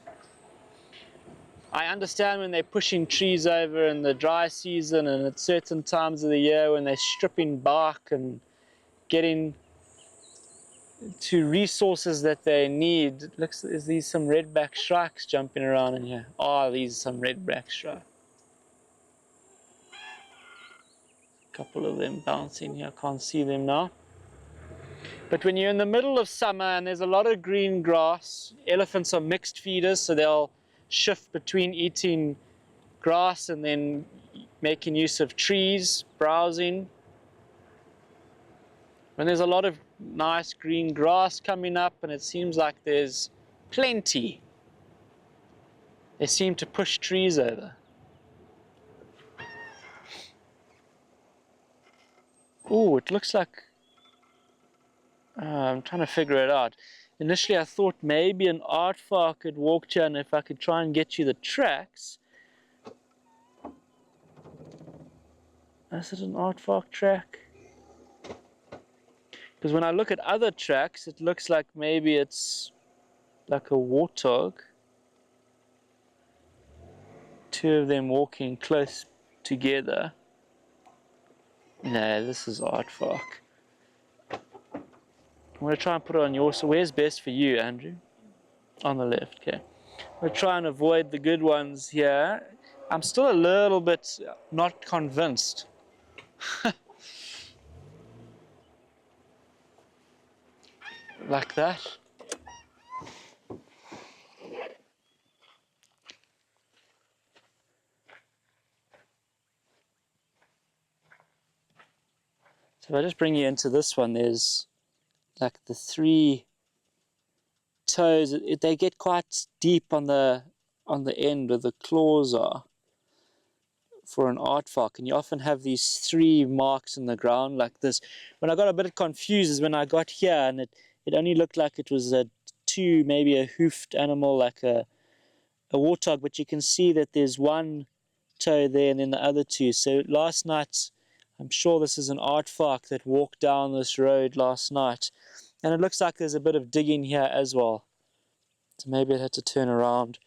I understand when they're pushing trees over in the dry season and at certain times of the year when they're stripping bark and getting to resources that they need. Is these some redback shrikes jumping around in here? Oh, these are some redback shrike. A couple of them bouncing here. I can't see them now. But when you're in the middle of summer and there's a lot of green grass, elephants are mixed feeders, so they'll shift between eating grass and then making use of trees, browsing. When there's a lot of nice green grass coming up and it seems like there's plenty, they seem to push trees over. Oh, it looks like, I'm trying to figure it out. Initially I thought maybe an aardvark could walk here, and if I could try and get you the tracks. Is it an aardvark track? Because when I look at other tracks, it looks like maybe it's like a warthog. Two of them walking close together. No, this is aardvark. I'm going to try and put it on your, so where's best for you, Andrew? On the left, okay. We'll try and avoid the good ones here. I'm still a little bit not convinced. Like that. So if I just bring you into this one, there's like the three toes. They get quite deep on the end where the claws are for an aardvark, and you often have these three marks in the ground like this. When I got a bit confused is when I got here, and it only looked like it was maybe a hoofed animal like a warthog, but you can see that there's one toe there and then the other two. So last night, I'm sure this is an aardvark that walked down this road last night, and it looks like there's a bit of digging here as well. So maybe it had to turn around.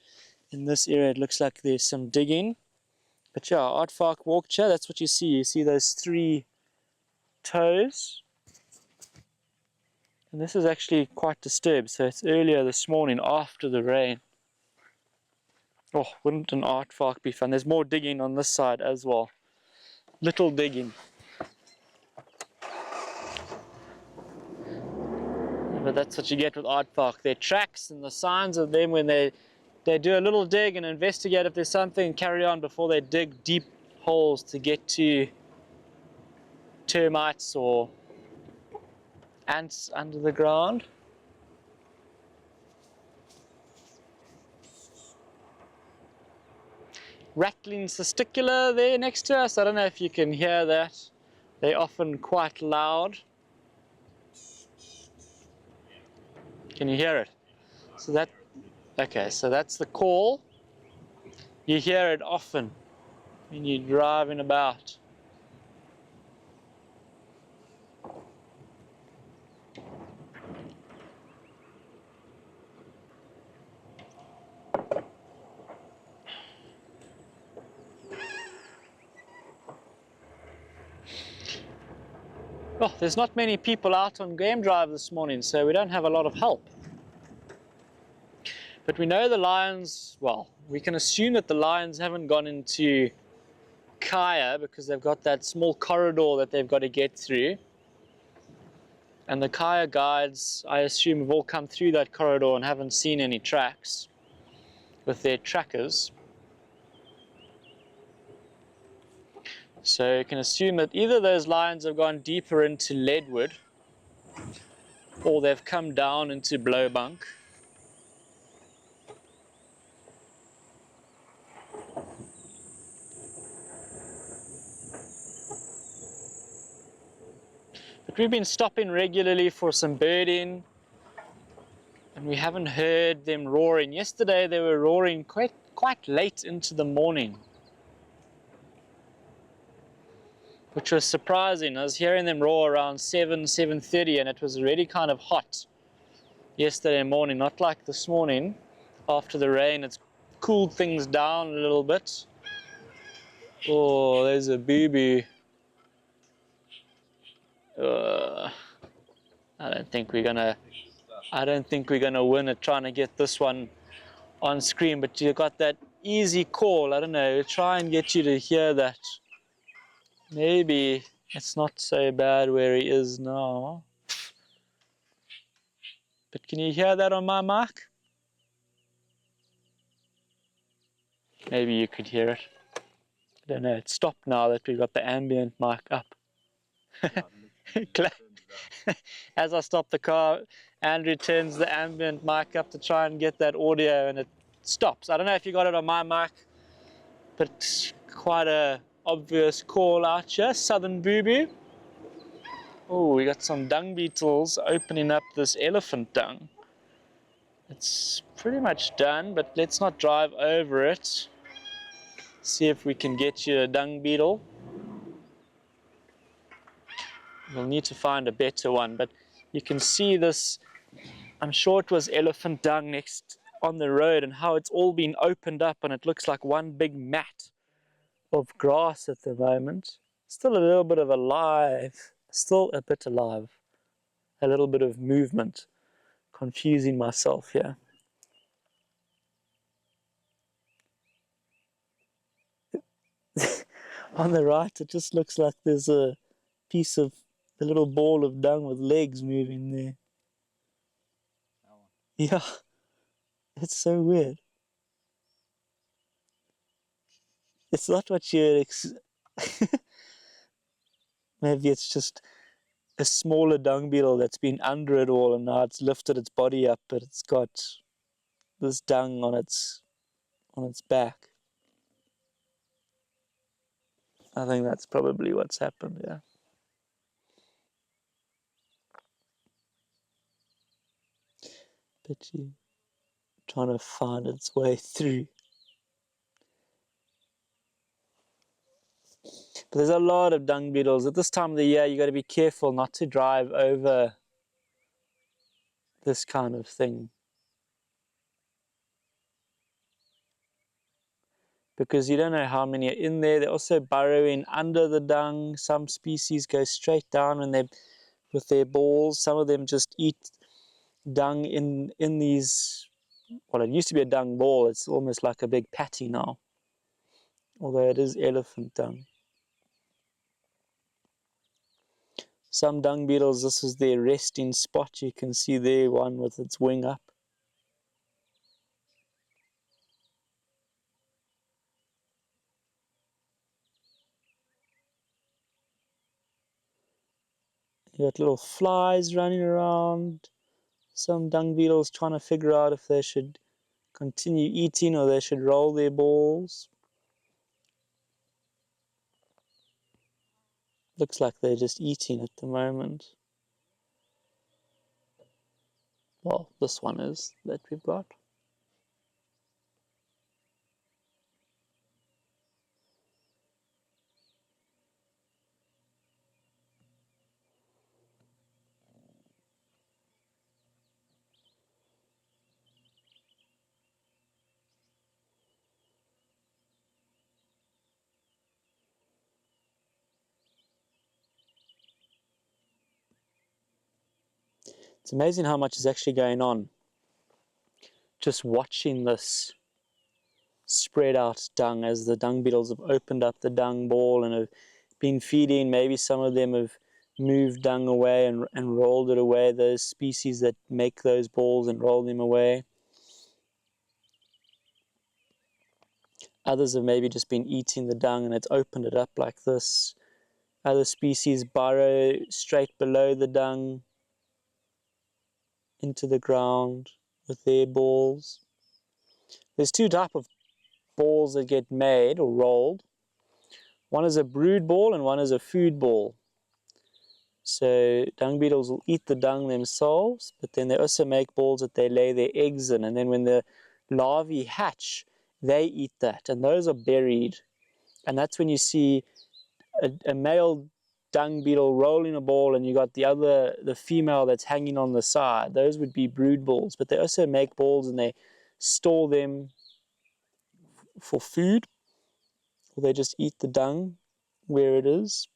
In this area it looks like there's some digging. But yeah, aardvark walked here, that's what you see. You see those three toes. And this is actually quite disturbed, so it's earlier this morning after the rain. Oh, wouldn't an aardvark be fun? There's more digging on this side as well. Little digging. But that's what you get with aardvark. Their tracks and the signs of them when they do a little dig and investigate if there's something and carry on before they dig deep holes to get to termites or ants under the ground. Rattling testicular there next to us. I don't know if you can hear that. They're often quite loud. Can you hear it? So that's the call. You hear it often when you're driving about. Oh, there's not many people out on game drive this morning, so we don't have a lot of help. But we know the lions, well, we can assume that the lions haven't gone into Kaya because they've got that small corridor that they've got to get through. And the Kaya guides, I assume, have all come through that corridor and haven't seen any tracks with their trackers. So you can assume that either those lions have gone deeper into Leadwood or they've come down into Blowbunk. But we've been stopping regularly for some birding and we haven't heard them roaring. Yesterday they were roaring quite late into the morning, which was surprising. I was hearing them roar around 7:30 and it was already kind of hot yesterday morning, not like this morning. After the rain, it's cooled things down a little bit. Oh, there's a booby. I don't think we're gonna win at trying to get this one on screen, but you got that easy call. I don't know, we'll try and get you to hear that. Maybe it's not so bad where he is now. But can you hear that on my mic? Maybe you could hear it. I don't know, it stopped now that we've got the ambient mic up. As I stop the car, Andrew turns the ambient mic up to try and get that audio, and it stops. I don't know if you got it on my mic, but it's quite a obvious call out here. Southern boo-boo. Oh, we got some dung beetles opening up this elephant dung. It's pretty much done, but let's not drive over it. See if we can get you a dung beetle. We'll need to find a better one, but you can see this. I'm sure it was elephant dung next on the road, and how it's all been opened up and it looks like one big mat of grass at the moment. Still a little bit of alive, still a bit alive, a little bit of movement. Confusing myself here. On the right, it just looks like there's a piece of a little ball of dung with legs moving there. Yeah, it's so weird. It's not what you'd maybe it's just a smaller dung beetle that's been under it all, and now it's lifted its body up, but it's got this dung on its back. I think that's probably what's happened, yeah. But you trying to find its way through. But there's a lot of dung beetles. At this time of the year, you got to be careful not to drive over this kind of thing, because you don't know how many are in there. They're also burrowing under the dung. Some species go straight down when they with their balls. Some of them just eat dung in these, well, it used to be a dung ball. It's almost like a big patty now, although it is elephant dung. Some dung beetles, this is their resting spot. You can see there one with its wing up. You got little flies running around. Some dung beetles trying to figure out if they should continue eating or they should roll their balls. Looks like they're just eating at the moment. Well, this one is that we've got. It's amazing how much is actually going on. Just watching this spread out dung as the dung beetles have opened up the dung ball and have been feeding. Maybe some of them have moved dung away and rolled it away, those species that make those balls and roll them away. Others have maybe just been eating the dung and it's opened it up like this. Other species burrow straight below the dung into the ground with their balls. There's two types of balls that get made or rolled. One is a brood ball and one is a food ball. So dung beetles will eat the dung themselves, but then they also make balls that they lay their eggs in, and then when the larvae hatch, they eat that, and those are buried. And that's when you see a male dung beetle rolling a ball and you got the female that's hanging on the side. Those would be brood balls, but they also make balls and they store them for food, or they just eat the dung where it is.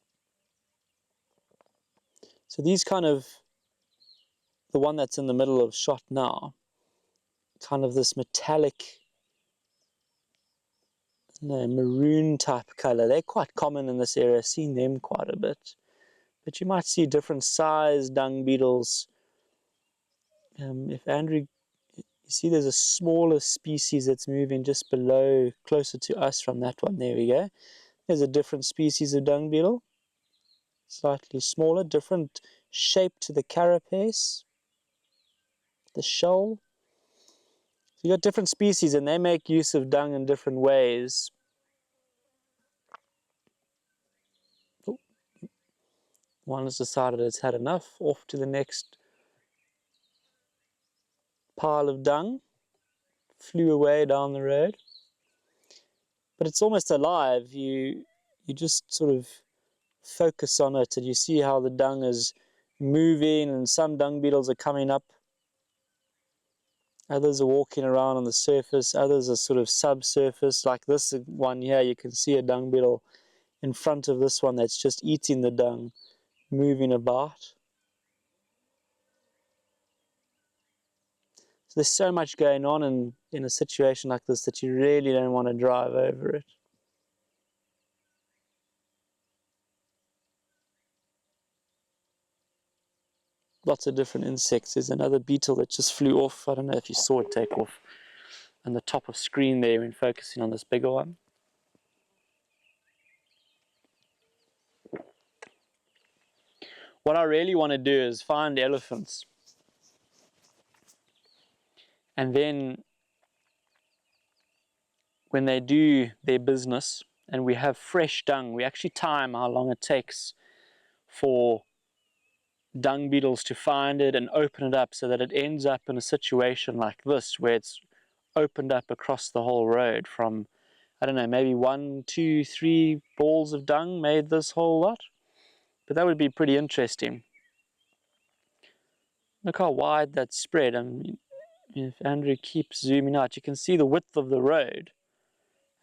So these kind of, the one that's in the middle of shot now, kind of this metallic, maroon type color. They're quite common in this area. I've seen them quite a bit. But you might see different size dung beetles. If Andrew, you see there's a smaller species that's moving just below, closer to us from that one. There we go. Here's a different species of dung beetle. Slightly smaller, different shape to the carapace, the shoal. So you've got different species and they make use of dung in different ways. Oh, one has decided it's had enough, off to the next pile of dung, flew away down the road. But it's almost alive. You just sort of focus on it and you see how the dung is moving, and some dung beetles are coming up, others are walking around on the surface, others are sort of subsurface. Like this one here, you can see a dung beetle in front of this one that's just eating the dung, moving about. So there's so much going on in a situation like this that you really don't want to drive over it. Lots of different insects. There's another beetle that just flew off. I don't know if you saw it take off on the top of screen there when focusing on this bigger one. What I really want to do is find elephants. And then when they do their business and we have fresh dung, we actually time how long it takes for dung beetles to find it and open it up so that it ends up in a situation like this where it's opened up across the whole road from, I don't know, maybe 1, 2, 3 balls of dung made this whole lot. But that would be pretty interesting. Look how wide that's spread. I mean, if Andrew keeps zooming out, you can see the width of the road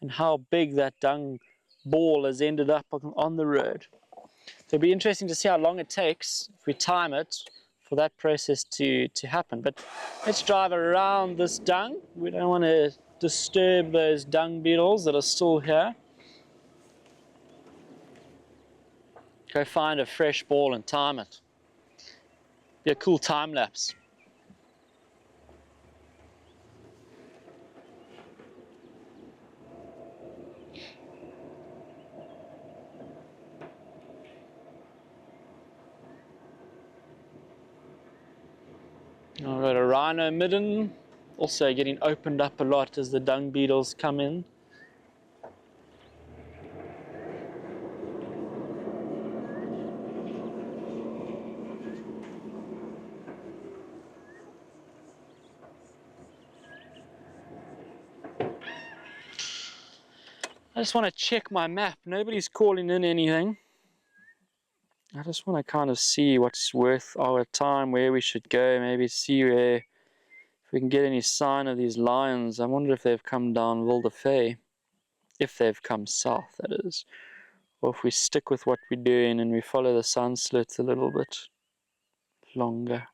and how big that dung ball has ended up on the road. So it'll be interesting to see how long it takes, if we time it, for that process to happen. But let's drive around this dung. We don't want to disturb those dung beetles that are still here. Go find a fresh ball and time it. Be a cool time lapse. I've got a rhino midden, also getting opened up a lot as the dung beetles come in. I just want to check my map. Nobody's calling in anything. I just want to kind of see what's worth our time, where we should go, maybe see where, if we can get any sign of these lions. I wonder if they've come down Wilderfay, if they've come south, that is. Or if we stick with what we're doing and we follow the sun slits a little bit longer.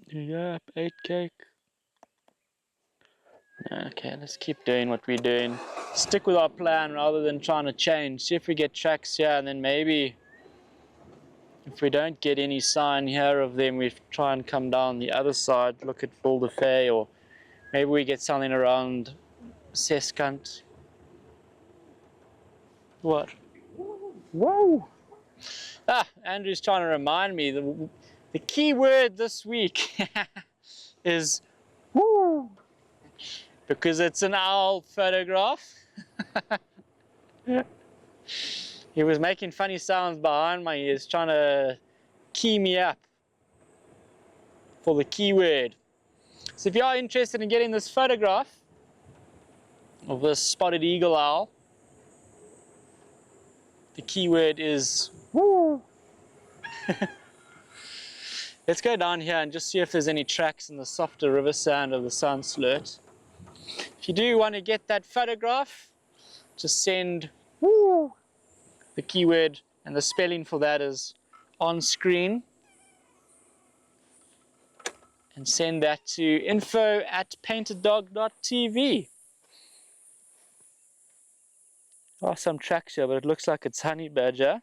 Yep, 8 cake. Okay, let's keep doing what we're doing. Stick with our plan rather than trying to change. See if we get tracks here, and then maybe if we don't get any sign here of them, we try and come down the other side, look at Wilderfay, or maybe we get something around Seskant. What? Whoa! Ah, Andrew's trying to remind me, the key word this week is woo, because it's an owl photograph. He was making funny sounds behind my ears, trying to key me up for the keyword. So if you are interested in getting this photograph of this spotted eagle owl, the keyword is woo. Let's go down here and just see if there's any tracks in the softer river sand of the sun slurt. If you do want to get that photograph, just send woo, the keyword, and the spelling for that is on screen. And send that to info@paintedDog.tv. There are some tracks here, but it looks like it's honey badger.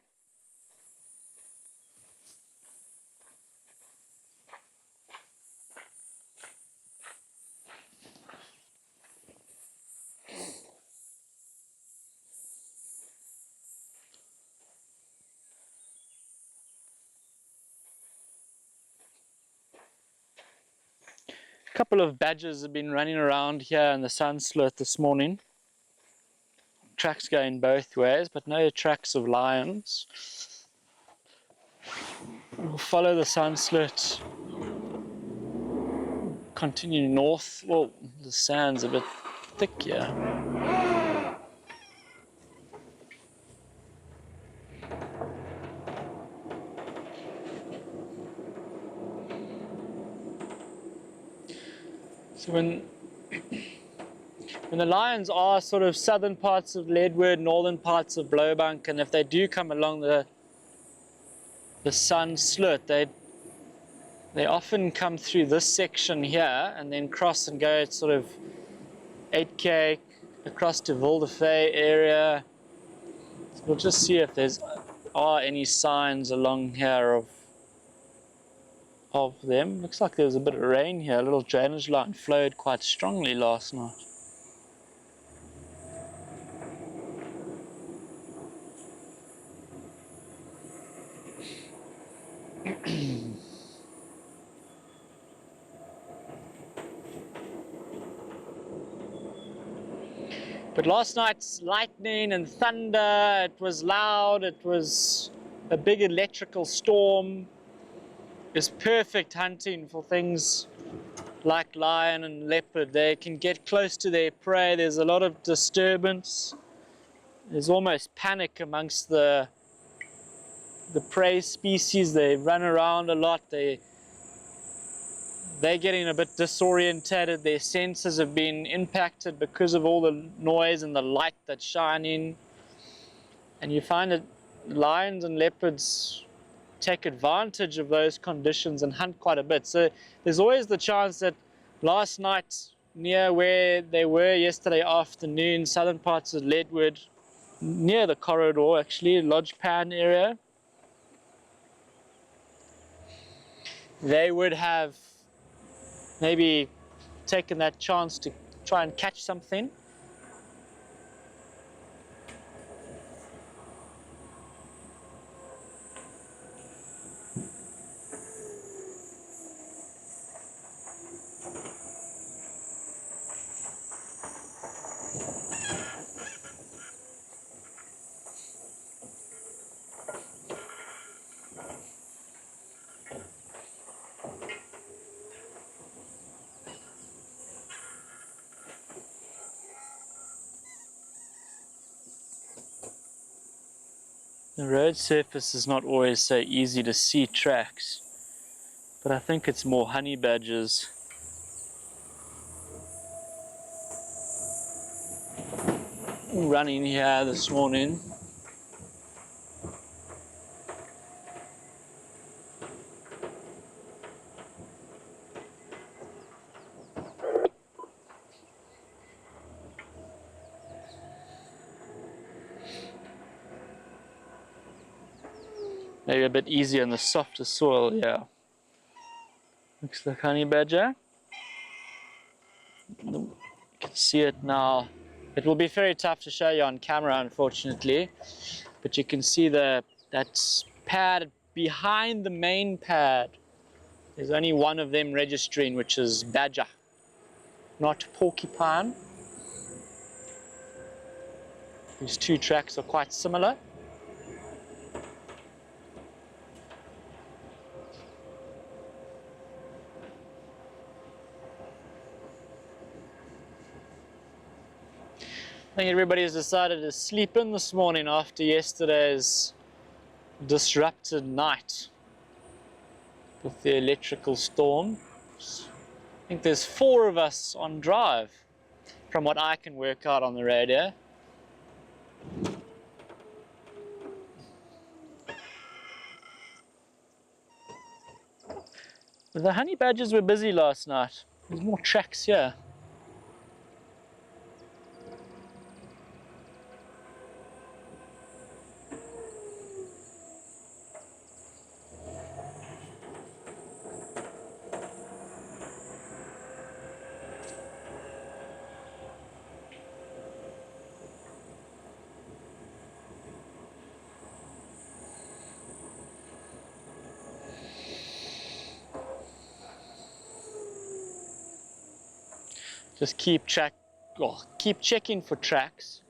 couple of badgers have been running around here in the sun slot this morning. Tracks going both ways, but no tracks of lions. We'll follow the sun slit, continue north. Well, the sand's a bit thick here. So when the lions are sort of southern parts of Leadwood, northern parts of Blowbank, and if they do come along the sun slit, they often come through this section here and then cross and go sort of 8k across to Wildervey area. So we'll just see if are any signs along here of them. Looks like there was a bit of rain here. A little drainage line flowed quite strongly last night. But last night's lightning and thunder, it was loud, it was a big electrical storm. It's perfect hunting for things like lion and leopard. They can get close to their prey. There's a lot of disturbance. There's almost panic amongst the prey species. They run around a lot. They're getting a bit disorientated. Their senses have been impacted because of all the noise and the light that's shining. And you find that lions and leopards take advantage of those conditions and hunt quite a bit. So there's always the chance that last night, near where they were yesterday afternoon, southern parts of Leadwood, near the corridor actually, Lodge Pan area, they would have maybe taken that chance to try and catch something. The road surface is not always so easy to see tracks, but I think it's more honey badgers. Running here this morning. Maybe a bit easier in the softer soil, yeah. Looks like honey badger. You can see it now. It will be very tough to show you on camera, unfortunately, but you can see that pad behind the main pad. There's only one of them registering, which is badger, not porcupine. These two tracks are quite similar. I think everybody has decided to sleep in this morning after yesterday's disrupted night with the electrical storm. I think there's 4 of us on drive from what I can work out on the radio. The honey badgers were busy last night. There's more tracks here. Just keep checking for tracks.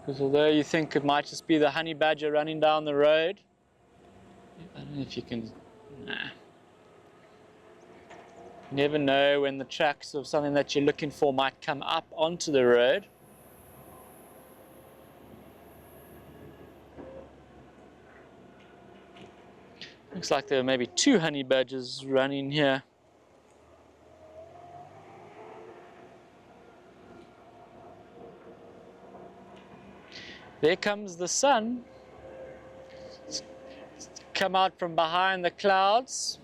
Because although you think it might just be the honey badger running down the road, I don't know if you can, nah. You never know when the tracks of something that you're looking for might come up onto the road. Looks like there are maybe 2 honey badgers running here. There comes the sun. It's come out from behind the clouds.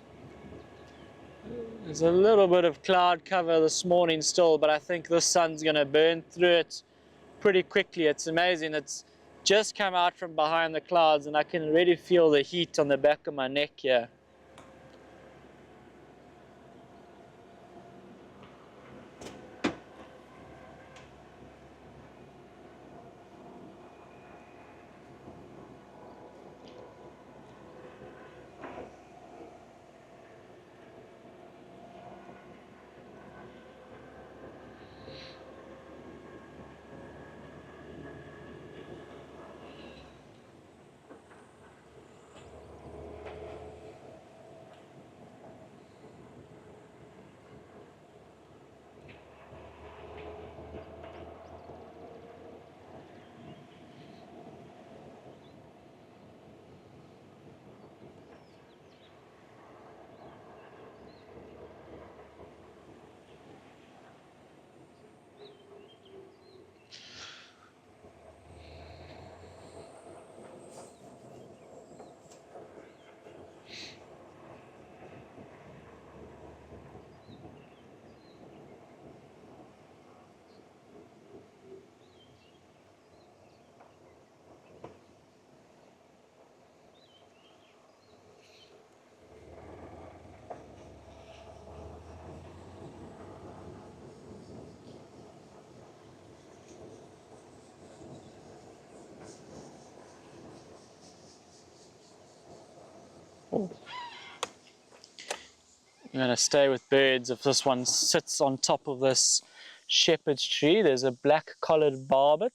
There's a little bit of cloud cover this morning still, but I think this sun's going to burn through it pretty quickly. It's amazing. It's just come out from behind the clouds and I can already feel the heat on the back of my neck here. Oh. I'm going to stay with birds. If this one sits on top of this shepherd's tree, there's a black-collared barbet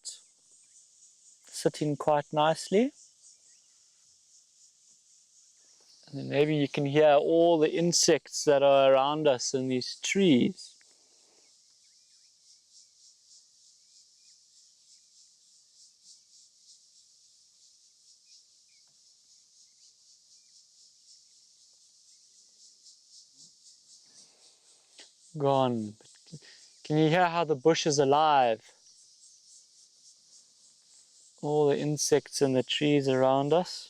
sitting quite nicely. And then maybe you can hear all the insects that are around us in these trees. Gone. Can you hear how the bush is alive? All the insects in the trees around us.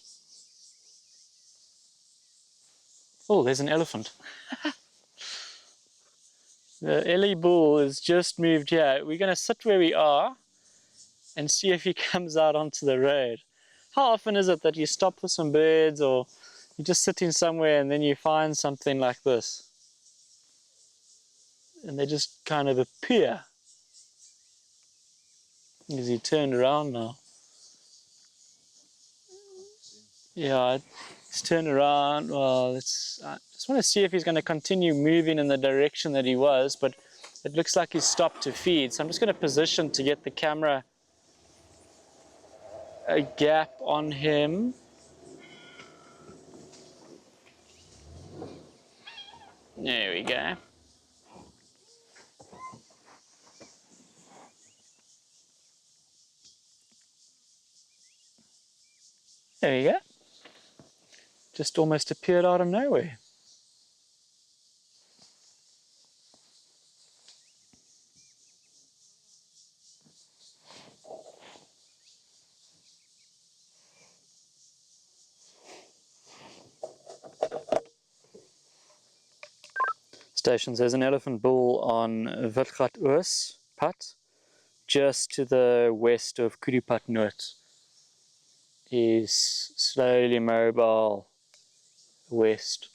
Oh, there's an elephant. The Ellie bull has just moved here. We're going to sit where we are and see if he comes out onto the road. How often is it that you stop for some birds or you're just sitting somewhere and then you find something like this? And they just kind of appear. Is he turned around now? Yeah, he's turned around. Well, I just want to see if he's going to continue moving in the direction that he was, but it looks like he's stopped to feed. So I'm just going to position to get the camera a gap on him. There we go. There you go. Just almost appeared out of nowhere. Stations, there's an elephant bull on Witgat Oos pad, just to the west of Kuripat Noord. He's slowly mobile west.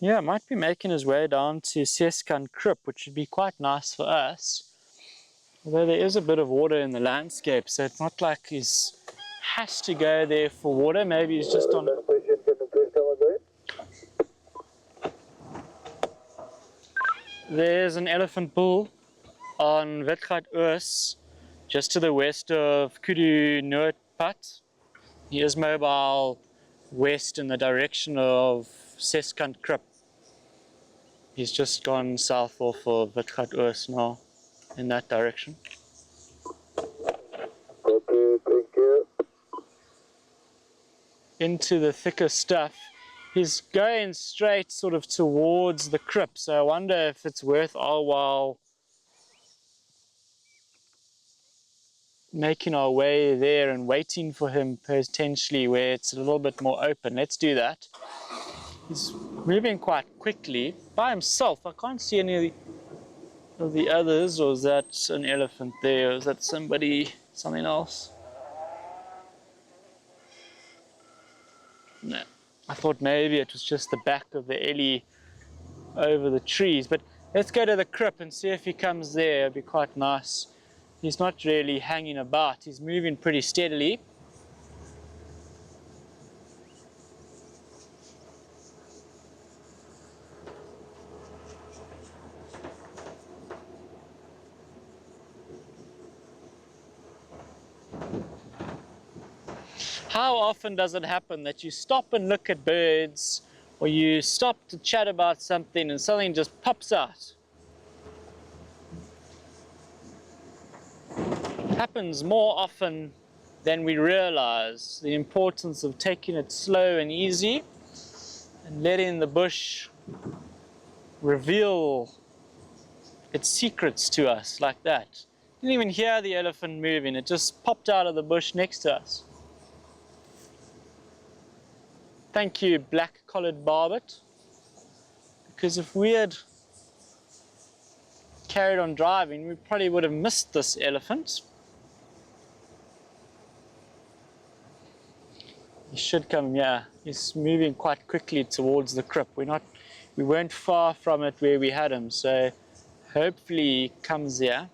Yeah, might be making his way down to Seskan Krip, which would be quite nice for us. Although there is a bit of water in the landscape, so it's not like he's has to go there for water. Maybe he's just on. Last question, can you please come again? There's an elephant bull on Rietspruit Oos, just to the west of Kudu Noordpad. He is mobile west in the direction of Seskan Krip. He's just gone south off of Rietspruit Oos now, in that direction. Okay, thank you. Into the thicker stuff. He's going straight sort of towards the Krip, so I wonder if it's worth our while making our way there and waiting for him potentially where it's a little bit more open. Let's do that. He's moving quite quickly by himself. I can't see any of the others. Or is that an elephant there? Or is that somebody, something else? No. I thought maybe it was just the back of the Ellie over the trees. But let's go to the Krip and see if he comes there. It'd be quite nice. He's not really hanging about. He's moving pretty steadily. How often does it happen that you stop and look at birds, or you stop to chat about something and something just pops out? It happens more often than we realize. The importance of taking it slow and easy and letting the bush reveal its secrets to us like that. Didn't even hear the elephant moving, it just popped out of the bush next to us. Thank you, black-collared barbet, because if we had carried on driving, we probably would have missed this elephant. He should come here. He's moving quite quickly towards the Krip. We weren't far from it where we had him, so hopefully he comes here.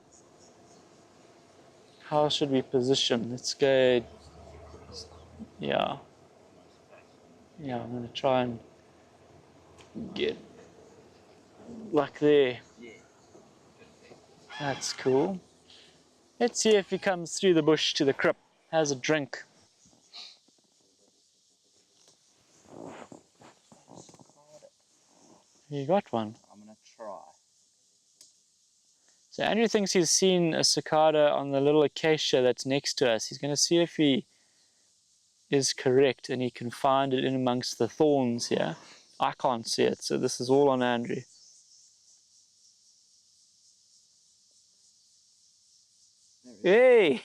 How should we position? Let's go, yeah. Yeah, I'm going to try and get like there. That's cool. Let's see if he comes through the bush to the Krip. Has a drink. You got one? I'm going to try. So Andrew thinks he's seen a cicada on the little acacia that's next to us. He's going to see if he is correct and he can find it in amongst the thorns here. I can't see it, so this is all on Andrew. Hey!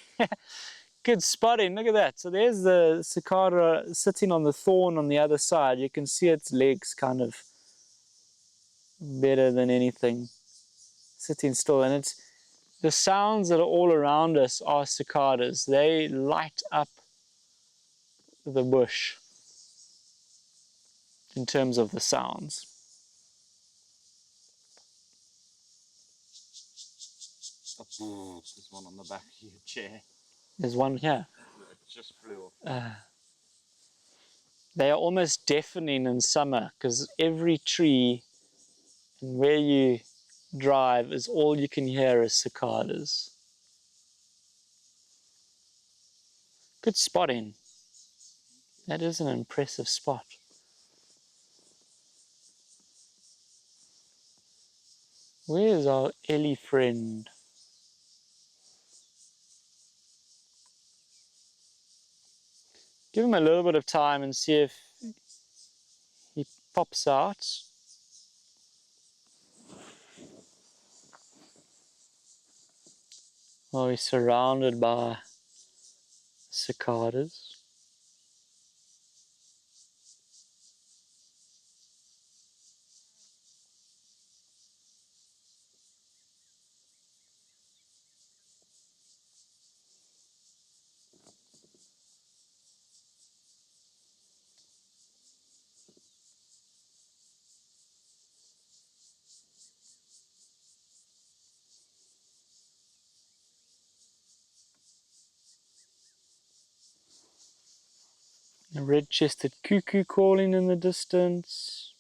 Good spotting, look at that. So there's the cicada sitting on the thorn on the other side. You can see its legs kind of better than anything, sitting still. And it's the sounds that are all around us are cicadas. They light up the bush in terms of the sounds. There's one on the back of your chair. There's one here. It just flew off. They are almost deafening in summer because every tree and where you drive is all you can hear is cicadas. Good spotting. That is an impressive spot. Where's our Ellie friend? Give him a little bit of time and see if he pops out. Well, he's surrounded by cicadas. A red-chested cuckoo calling in the distance.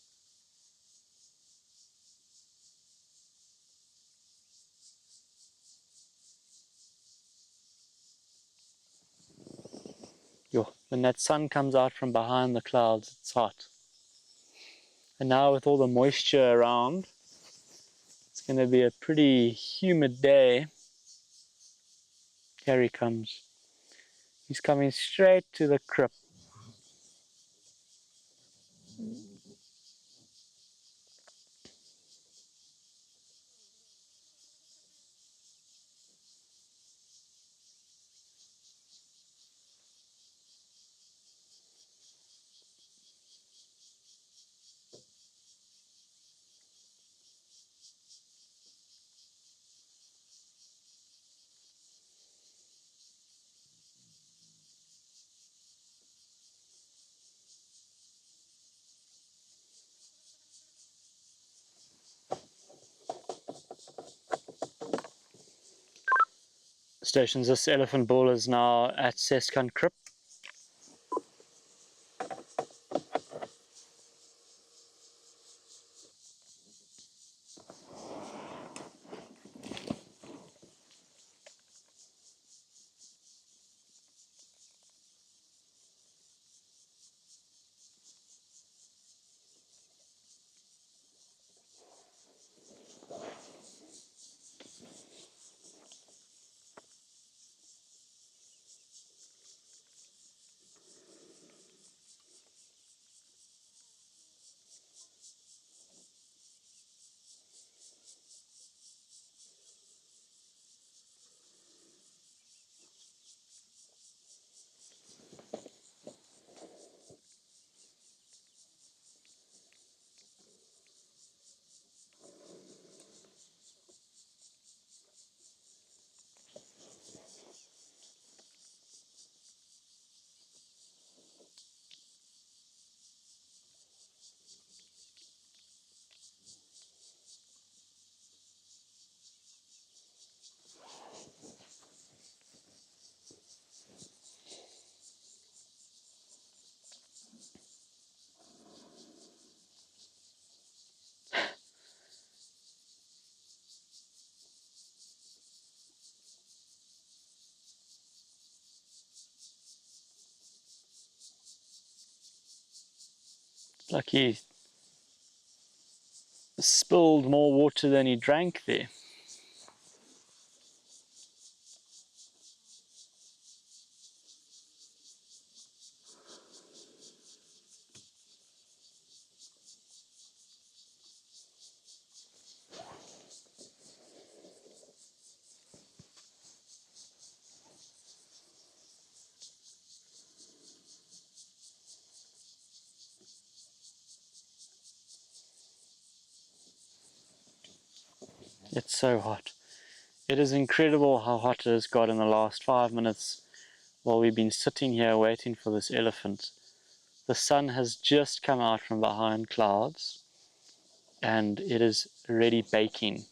Yo, when that sun comes out from behind the clouds, it's hot. And now with all the moisture around, it's going to be a pretty humid day. Here he comes. He's coming straight to the crib. Stations, this elephant bull is now at Seskan Crip. Like he spilled more water than he drank there. It's so hot. It is incredible how hot it has got in the last 5 minutes while we've been sitting here waiting for this elephant. The sun has just come out from behind clouds and it is already baking.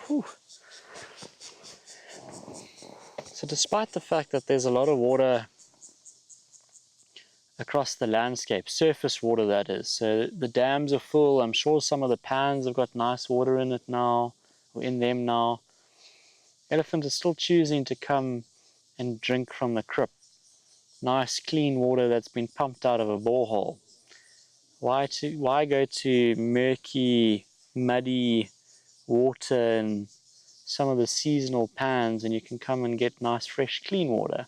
Whew. So despite the fact that there's a lot of water across the landscape, surface water that is, so the dams are full, I'm sure some of the pans have got nice water in it now, or in them now, elephant is still choosing to come and drink from the crib. Nice clean water that's been pumped out of a borehole. Why go to murky, muddy water and some of the seasonal pans, and you can come and get nice fresh clean water?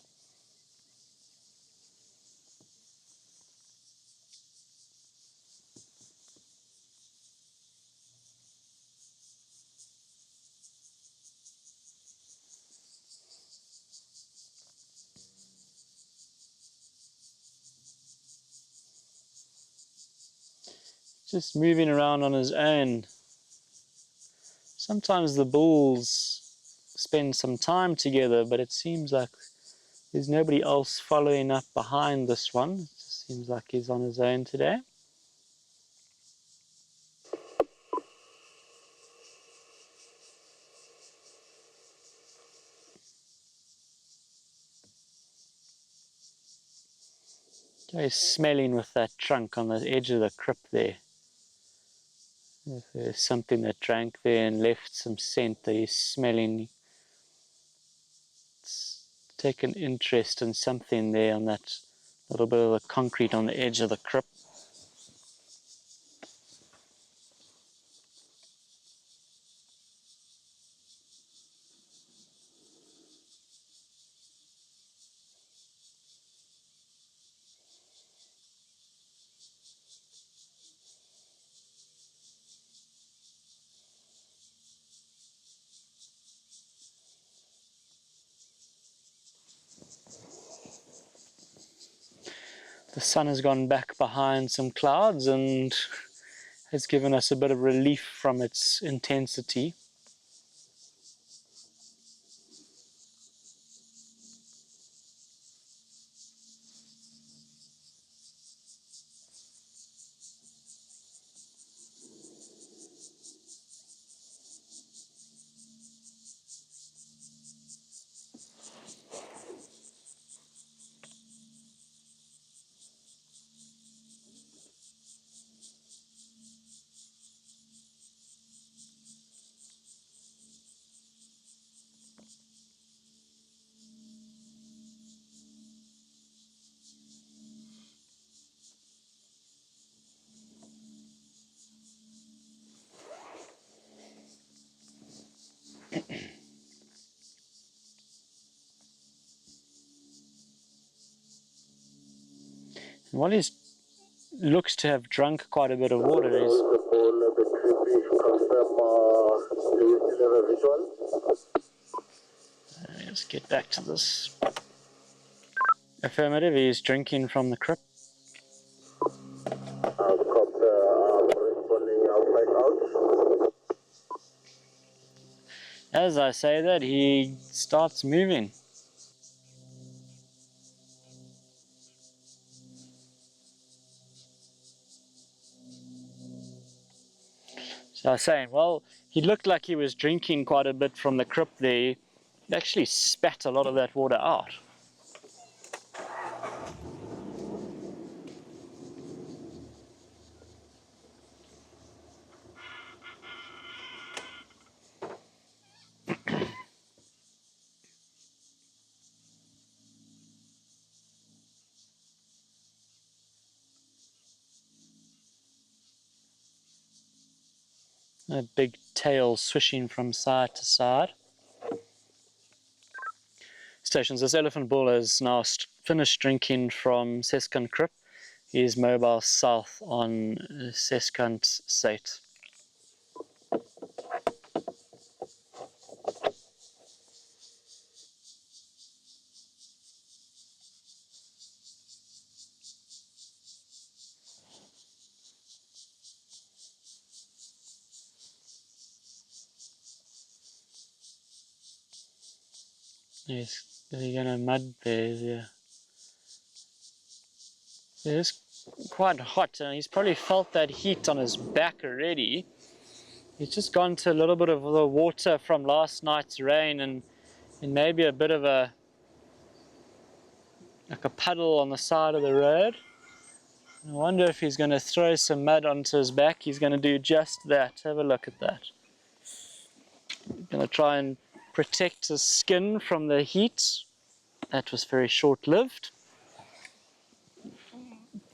Just moving around on his own. Sometimes the bulls spend some time together, but it seems like there's nobody else following up behind this one. It just seems like he's on his own today. He's smelling with that trunk on the edge of the crib there. If there's something that drank there and left some scent that he's smelling. It's taken interest in something there on that little bit of the concrete on the edge of the crib. The sun has gone back behind some clouds and has given us a bit of relief from its intensity. And while he looks to have drunk quite a bit of water, let's get back to this. Affirmative, he's drinking from the crib. As I say that, he starts moving. So I was saying, well, he looked like he was drinking quite a bit from the crib there. He actually spat a lot of that water out. A big tail swishing from side to side. Stations, this elephant bull has now finished drinking from Seskant Crip. He is mobile south on Seskant Sate. He's going to mud there. Yeah. It is quite hot, and he's probably felt that heat on his back already. He's just gone to a little bit of the water from last night's rain and maybe a bit of like a puddle on the side of the road. I wonder if he's going to throw some mud onto his back. He's going to do just that. Have a look at that. He's going to try and protect his skin from the heat. That was very short-lived.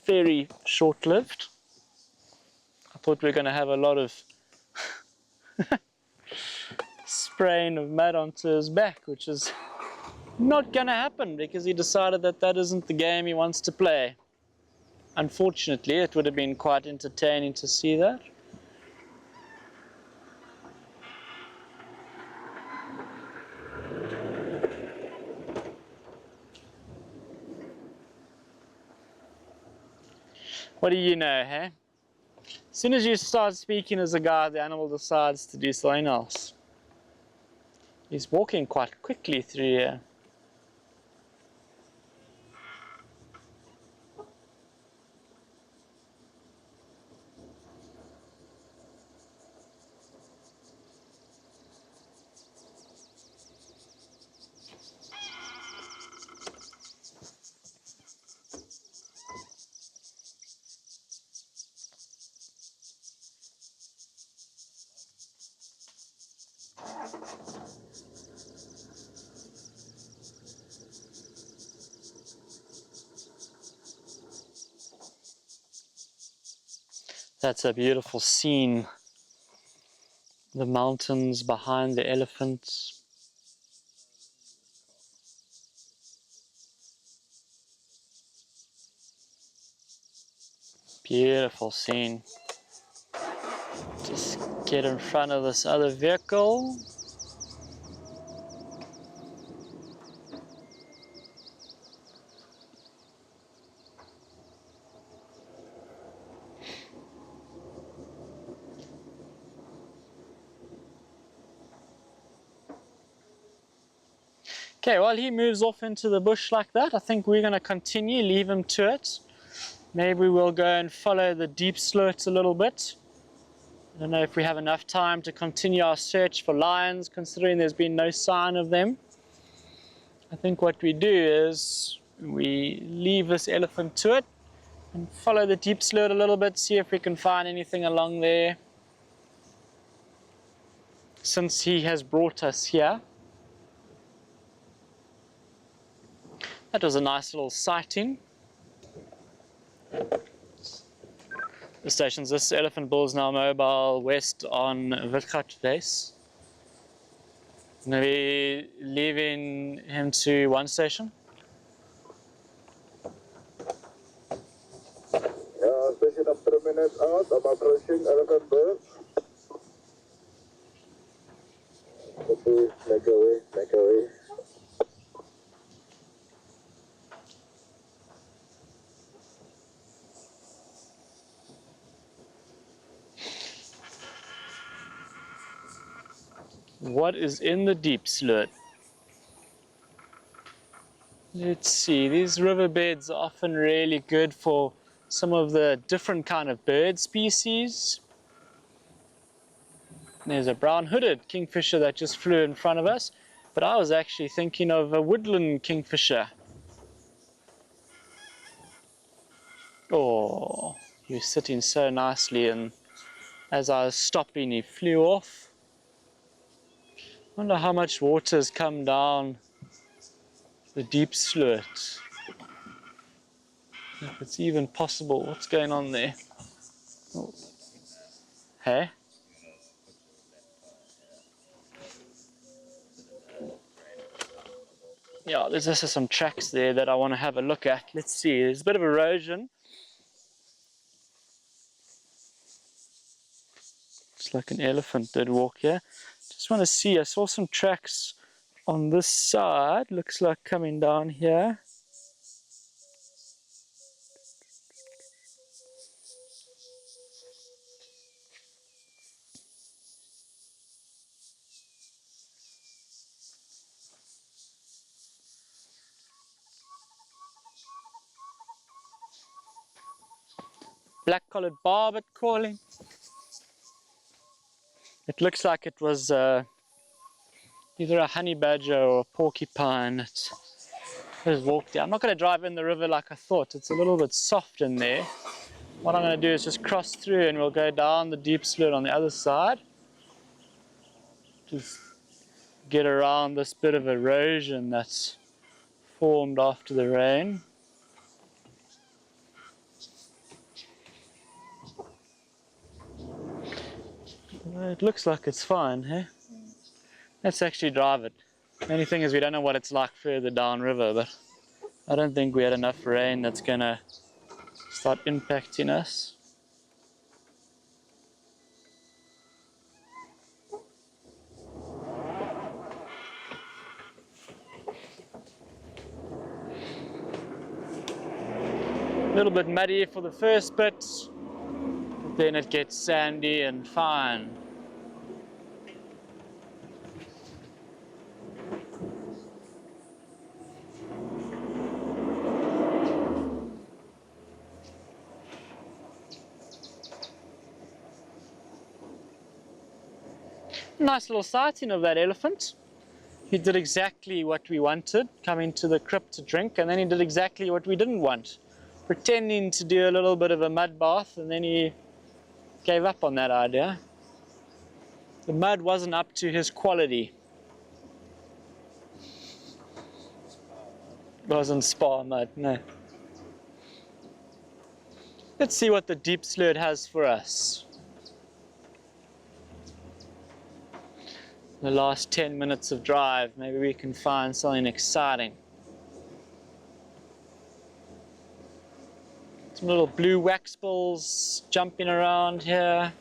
Very short-lived. I thought we were going to have a lot of spraying of mud onto his back, which is not going to happen because he decided that that isn't the game he wants to play. Unfortunately, it would have been quite entertaining to see that. What do you know, hey? As soon as you start speaking as a guy, the animal decides to do something else. He's walking quite quickly through here. That's a beautiful scene. The mountains behind the elephants. Beautiful scene. Just get in front of this other vehicle. Okay, while he moves off into the bush like that, I think we're going to continue, leave him to it. Maybe we'll go and follow the deep slopes a little bit. I don't know if we have enough time to continue our search for lions, considering there's been no sign of them. I think what we do is we leave this elephant to it and follow the deep slope a little bit, see if we can find anything along there. Since he has brought us here. That was a nice little sighting. The stations, this elephant bull is now mobile west on Witgatbase. I'm going to be leaving him to one station. Station after a minute out, I'm approaching elephant bull. Okay, make away, make away. What is in the deep slope? Let's see, these riverbeds are often really good for some of the different kind of bird species. There's a brown-hooded kingfisher that just flew in front of us, but I was actually thinking of a woodland kingfisher. Oh, he was sitting so nicely, and as I was stopping, he flew off. I wonder how much water has come down the deep slope. If it's even possible. What's going on there? Oh. Hey? Yeah, there's also some tracks there that I want to have a look at. Let's see, there's a bit of erosion. It's like an elephant did walk here. Just want to see, I saw some tracks on this side, looks like coming down here. Black-collared barbet calling. It looks like it was either a honey badger or a porcupine that just walked there. I'm not going to drive in the river like I thought. It's a little bit soft in there. What I'm going to do is just cross through and we'll go down the deep slough on the other side. Just get around this bit of erosion that's formed after the rain. It looks like it's fine, hey? Let's actually drive it. The only thing is we don't know what it's like further downriver, but I don't think we had enough rain that's going to start impacting us. A little bit muddy for the first bit, but then it gets sandy and fine. Nice little sighting of that elephant. He did exactly what we wanted, coming to the crypt to drink, and then he did exactly what we didn't want, pretending to do a little bit of a mud bath, and then he gave up on that idea. The mud wasn't up to his quality. It wasn't spa mud, no. Let's see what the deep slough has for us. The last 10 minutes of drive, maybe we can find something exciting. Some little blue wax balls jumping around here.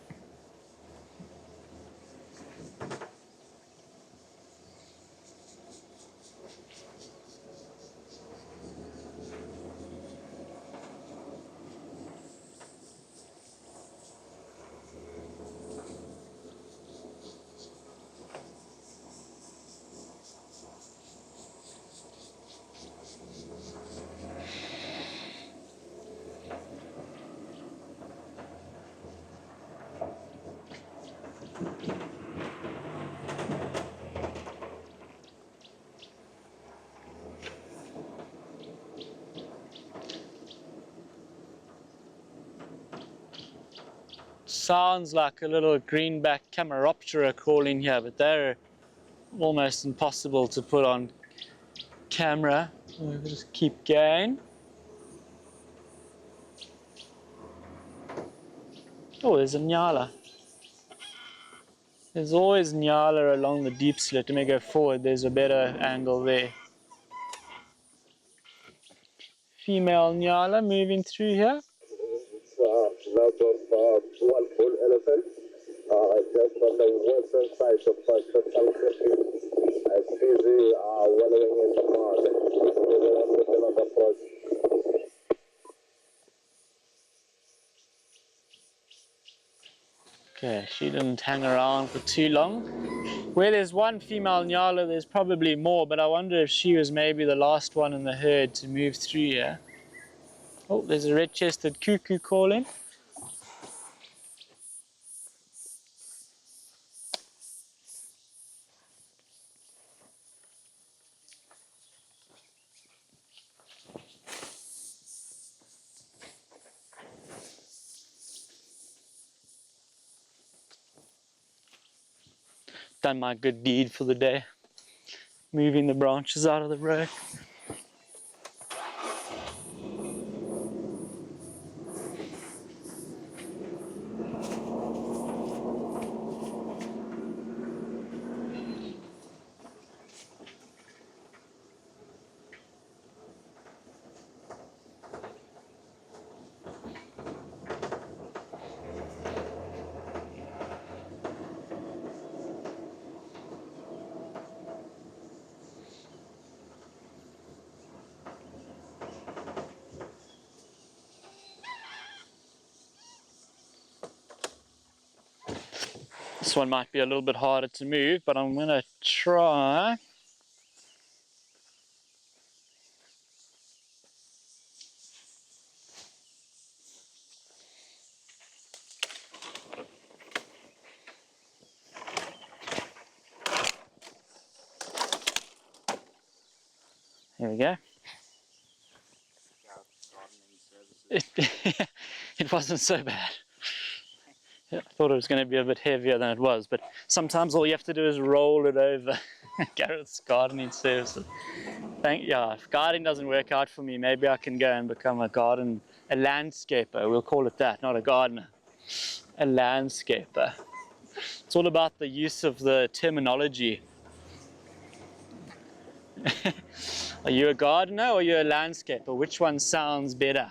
Sounds like a little greenback Cameroptera crawling here, but they're almost impossible to put on camera. We'll just keep going. Oh, there's a nyala. There's always nyala along the deep slit. Let me go forward, there's a better angle there. Female nyala moving through here. Lot of one bull elephant, just on the western side of South Africa. As busy wallowing in the mud. We cannot approach. Okay, she didn't hang around for too long. Where there's one female nyala, there's probably more, but I wonder if she was maybe the last one in the herd to move through here. Oh, there's a red-chested cuckoo calling. Done my good deed for the day, moving the branches out of the road. This one might be a little bit harder to move, but I'm going to try. Here we go. It wasn't so bad. I thought it was going to be a bit heavier than it was, but sometimes all you have to do is roll it over. Gareth's gardening services. If gardening doesn't work out for me, maybe I can go and become a landscaper. We'll call it that, not a gardener. A landscaper. It's all about the use of the terminology. Are you a gardener or are you a landscaper? Which one sounds better?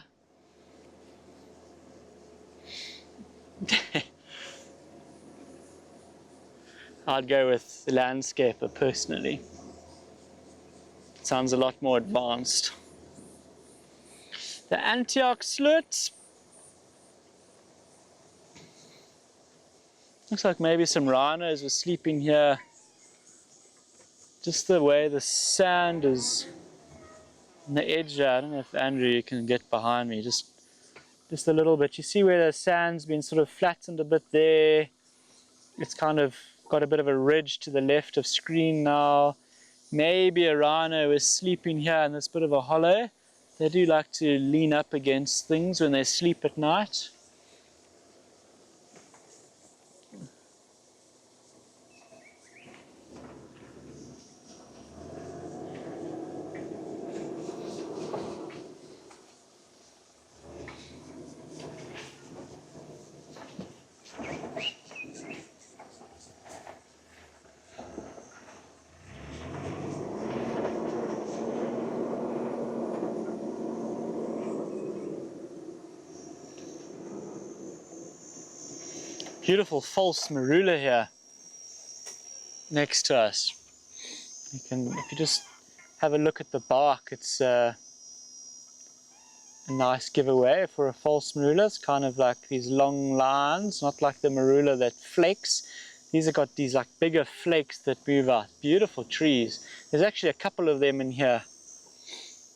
I'd go with the landscaper personally. It sounds a lot more advanced. The Antioch slit. Looks like maybe some rhinos were sleeping here. Just the way the sand is on the edge there. I don't know if Andrew, you can get behind me. Just a little bit. You see where the sand's been sort of flattened a bit there. It's kind of got a bit of a ridge to the left of screen now. Maybe a rhino is sleeping here in this bit of a hollow. They do like to lean up against things when they sleep at night. Beautiful false marula here next to us. If you just have a look at the bark, it's a nice giveaway for a false marula. It's kind of like these long lines, not like the marula that flakes. These have got these like bigger flakes that move out. Beautiful trees. There's actually a couple of them in here.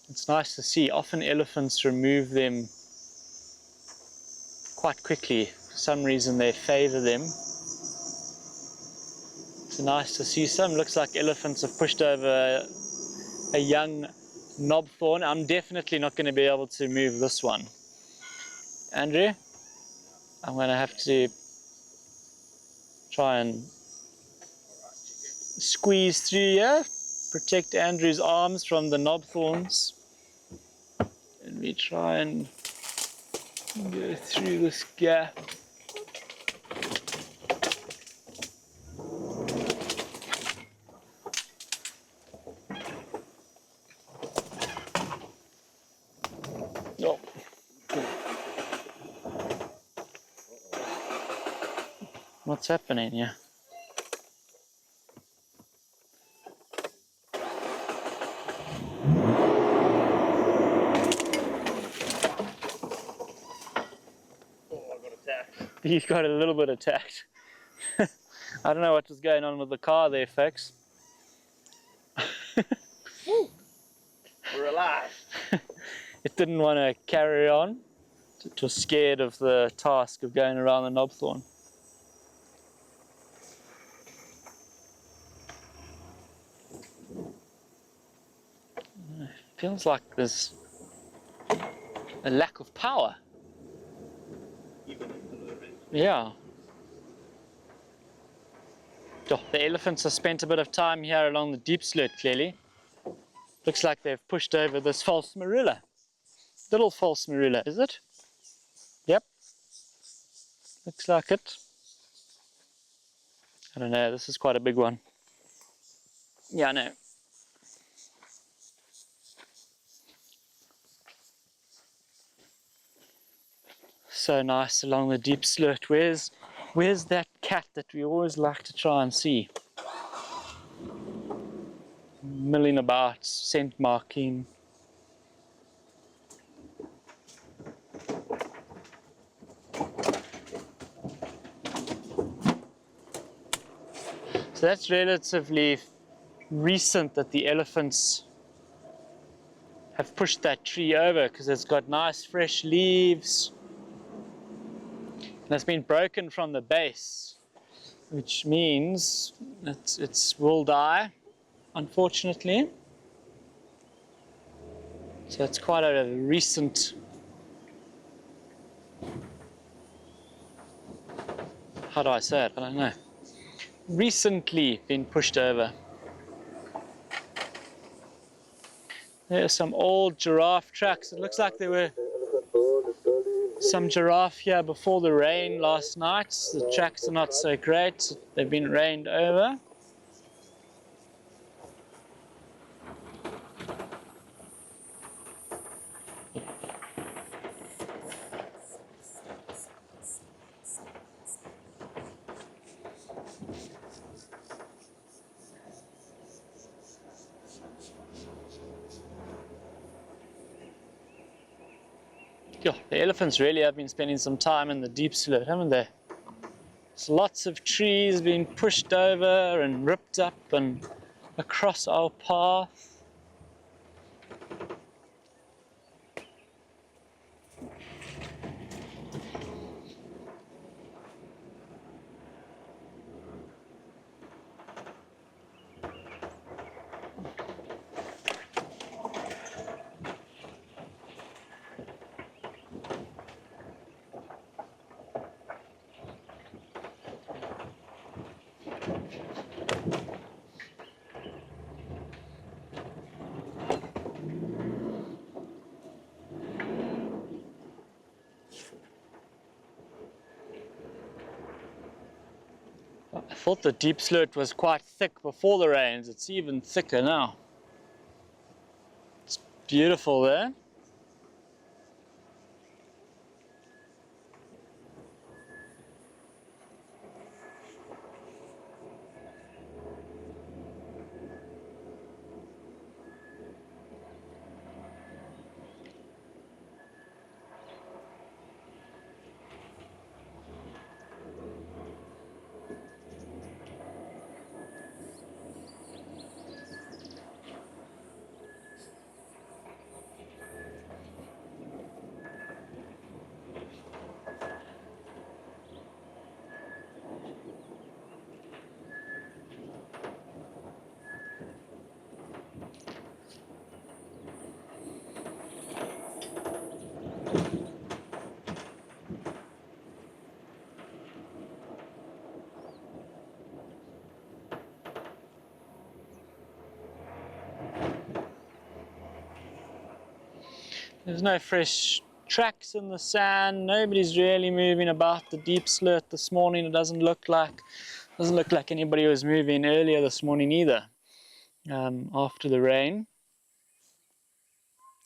It's nice to see. Often elephants remove them quite quickly. For some reason they favor them. It's nice to see some. Looks like elephants have pushed over a young knobthorn. I'm definitely not going to be able to move this one. Andrew, I'm going to have to try and squeeze through here, protect Andrew's arms from the knobthorns. And we try and go through this gap. Oh. What's happening here? He got a little bit attacked. I don't know what was going on with the car there, folks. We're alive. It didn't want to carry on. It was scared of the task of going around the knobthorn. It feels like there's a lack of power. Yeah. Oh, the elephants have spent a bit of time here along the deep slit, clearly. Looks like they've pushed over this false marula. Little false marula, is it? Yep. Looks like it. I don't know, this is quite a big one. Yeah, I know. So nice along the deep slit. Where's that cat that we always like to try and see? Milling about, scent marking. So that's relatively recent that the elephants have pushed that tree over because it's got nice fresh leaves. And it's been broken from the base, which means it will die, unfortunately. So it's quite a recent, how do I say it? I don't know. Recently been pushed over. There's some old giraffe tracks. It looks like there were some giraffe here before the rain last night. The tracks are not so great. They've been rained over. Yeah, the elephants really have been spending some time in the deep sloot, haven't they? There's lots of trees being pushed over and ripped up and across our path. I thought the deep sloot was quite thick before the rains. It's even thicker now. It's beautiful there. There's no fresh tracks in the sand. Nobody's really moving about the deep sloot this morning. It doesn't look like anybody was moving earlier this morning either. After the rain,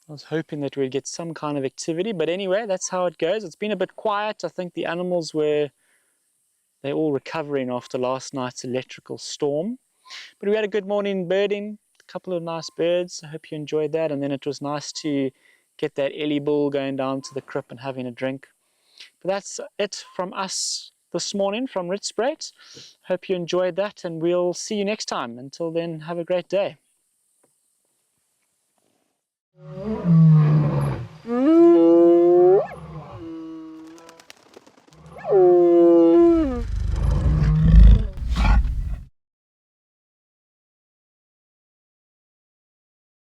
I was hoping that we'd get some kind of activity, but anyway, that's how it goes. It's been a bit quiet. I think the animals they're all recovering after last night's electrical storm. But we had a good morning birding, a couple of nice birds. I hope you enjoyed that. And then it was nice to get that Ellie bull going down to the crib and having a drink. But that's it from us this morning from Rietspruit. Hope you enjoyed that, and we'll see you next time. Until then, have a great day.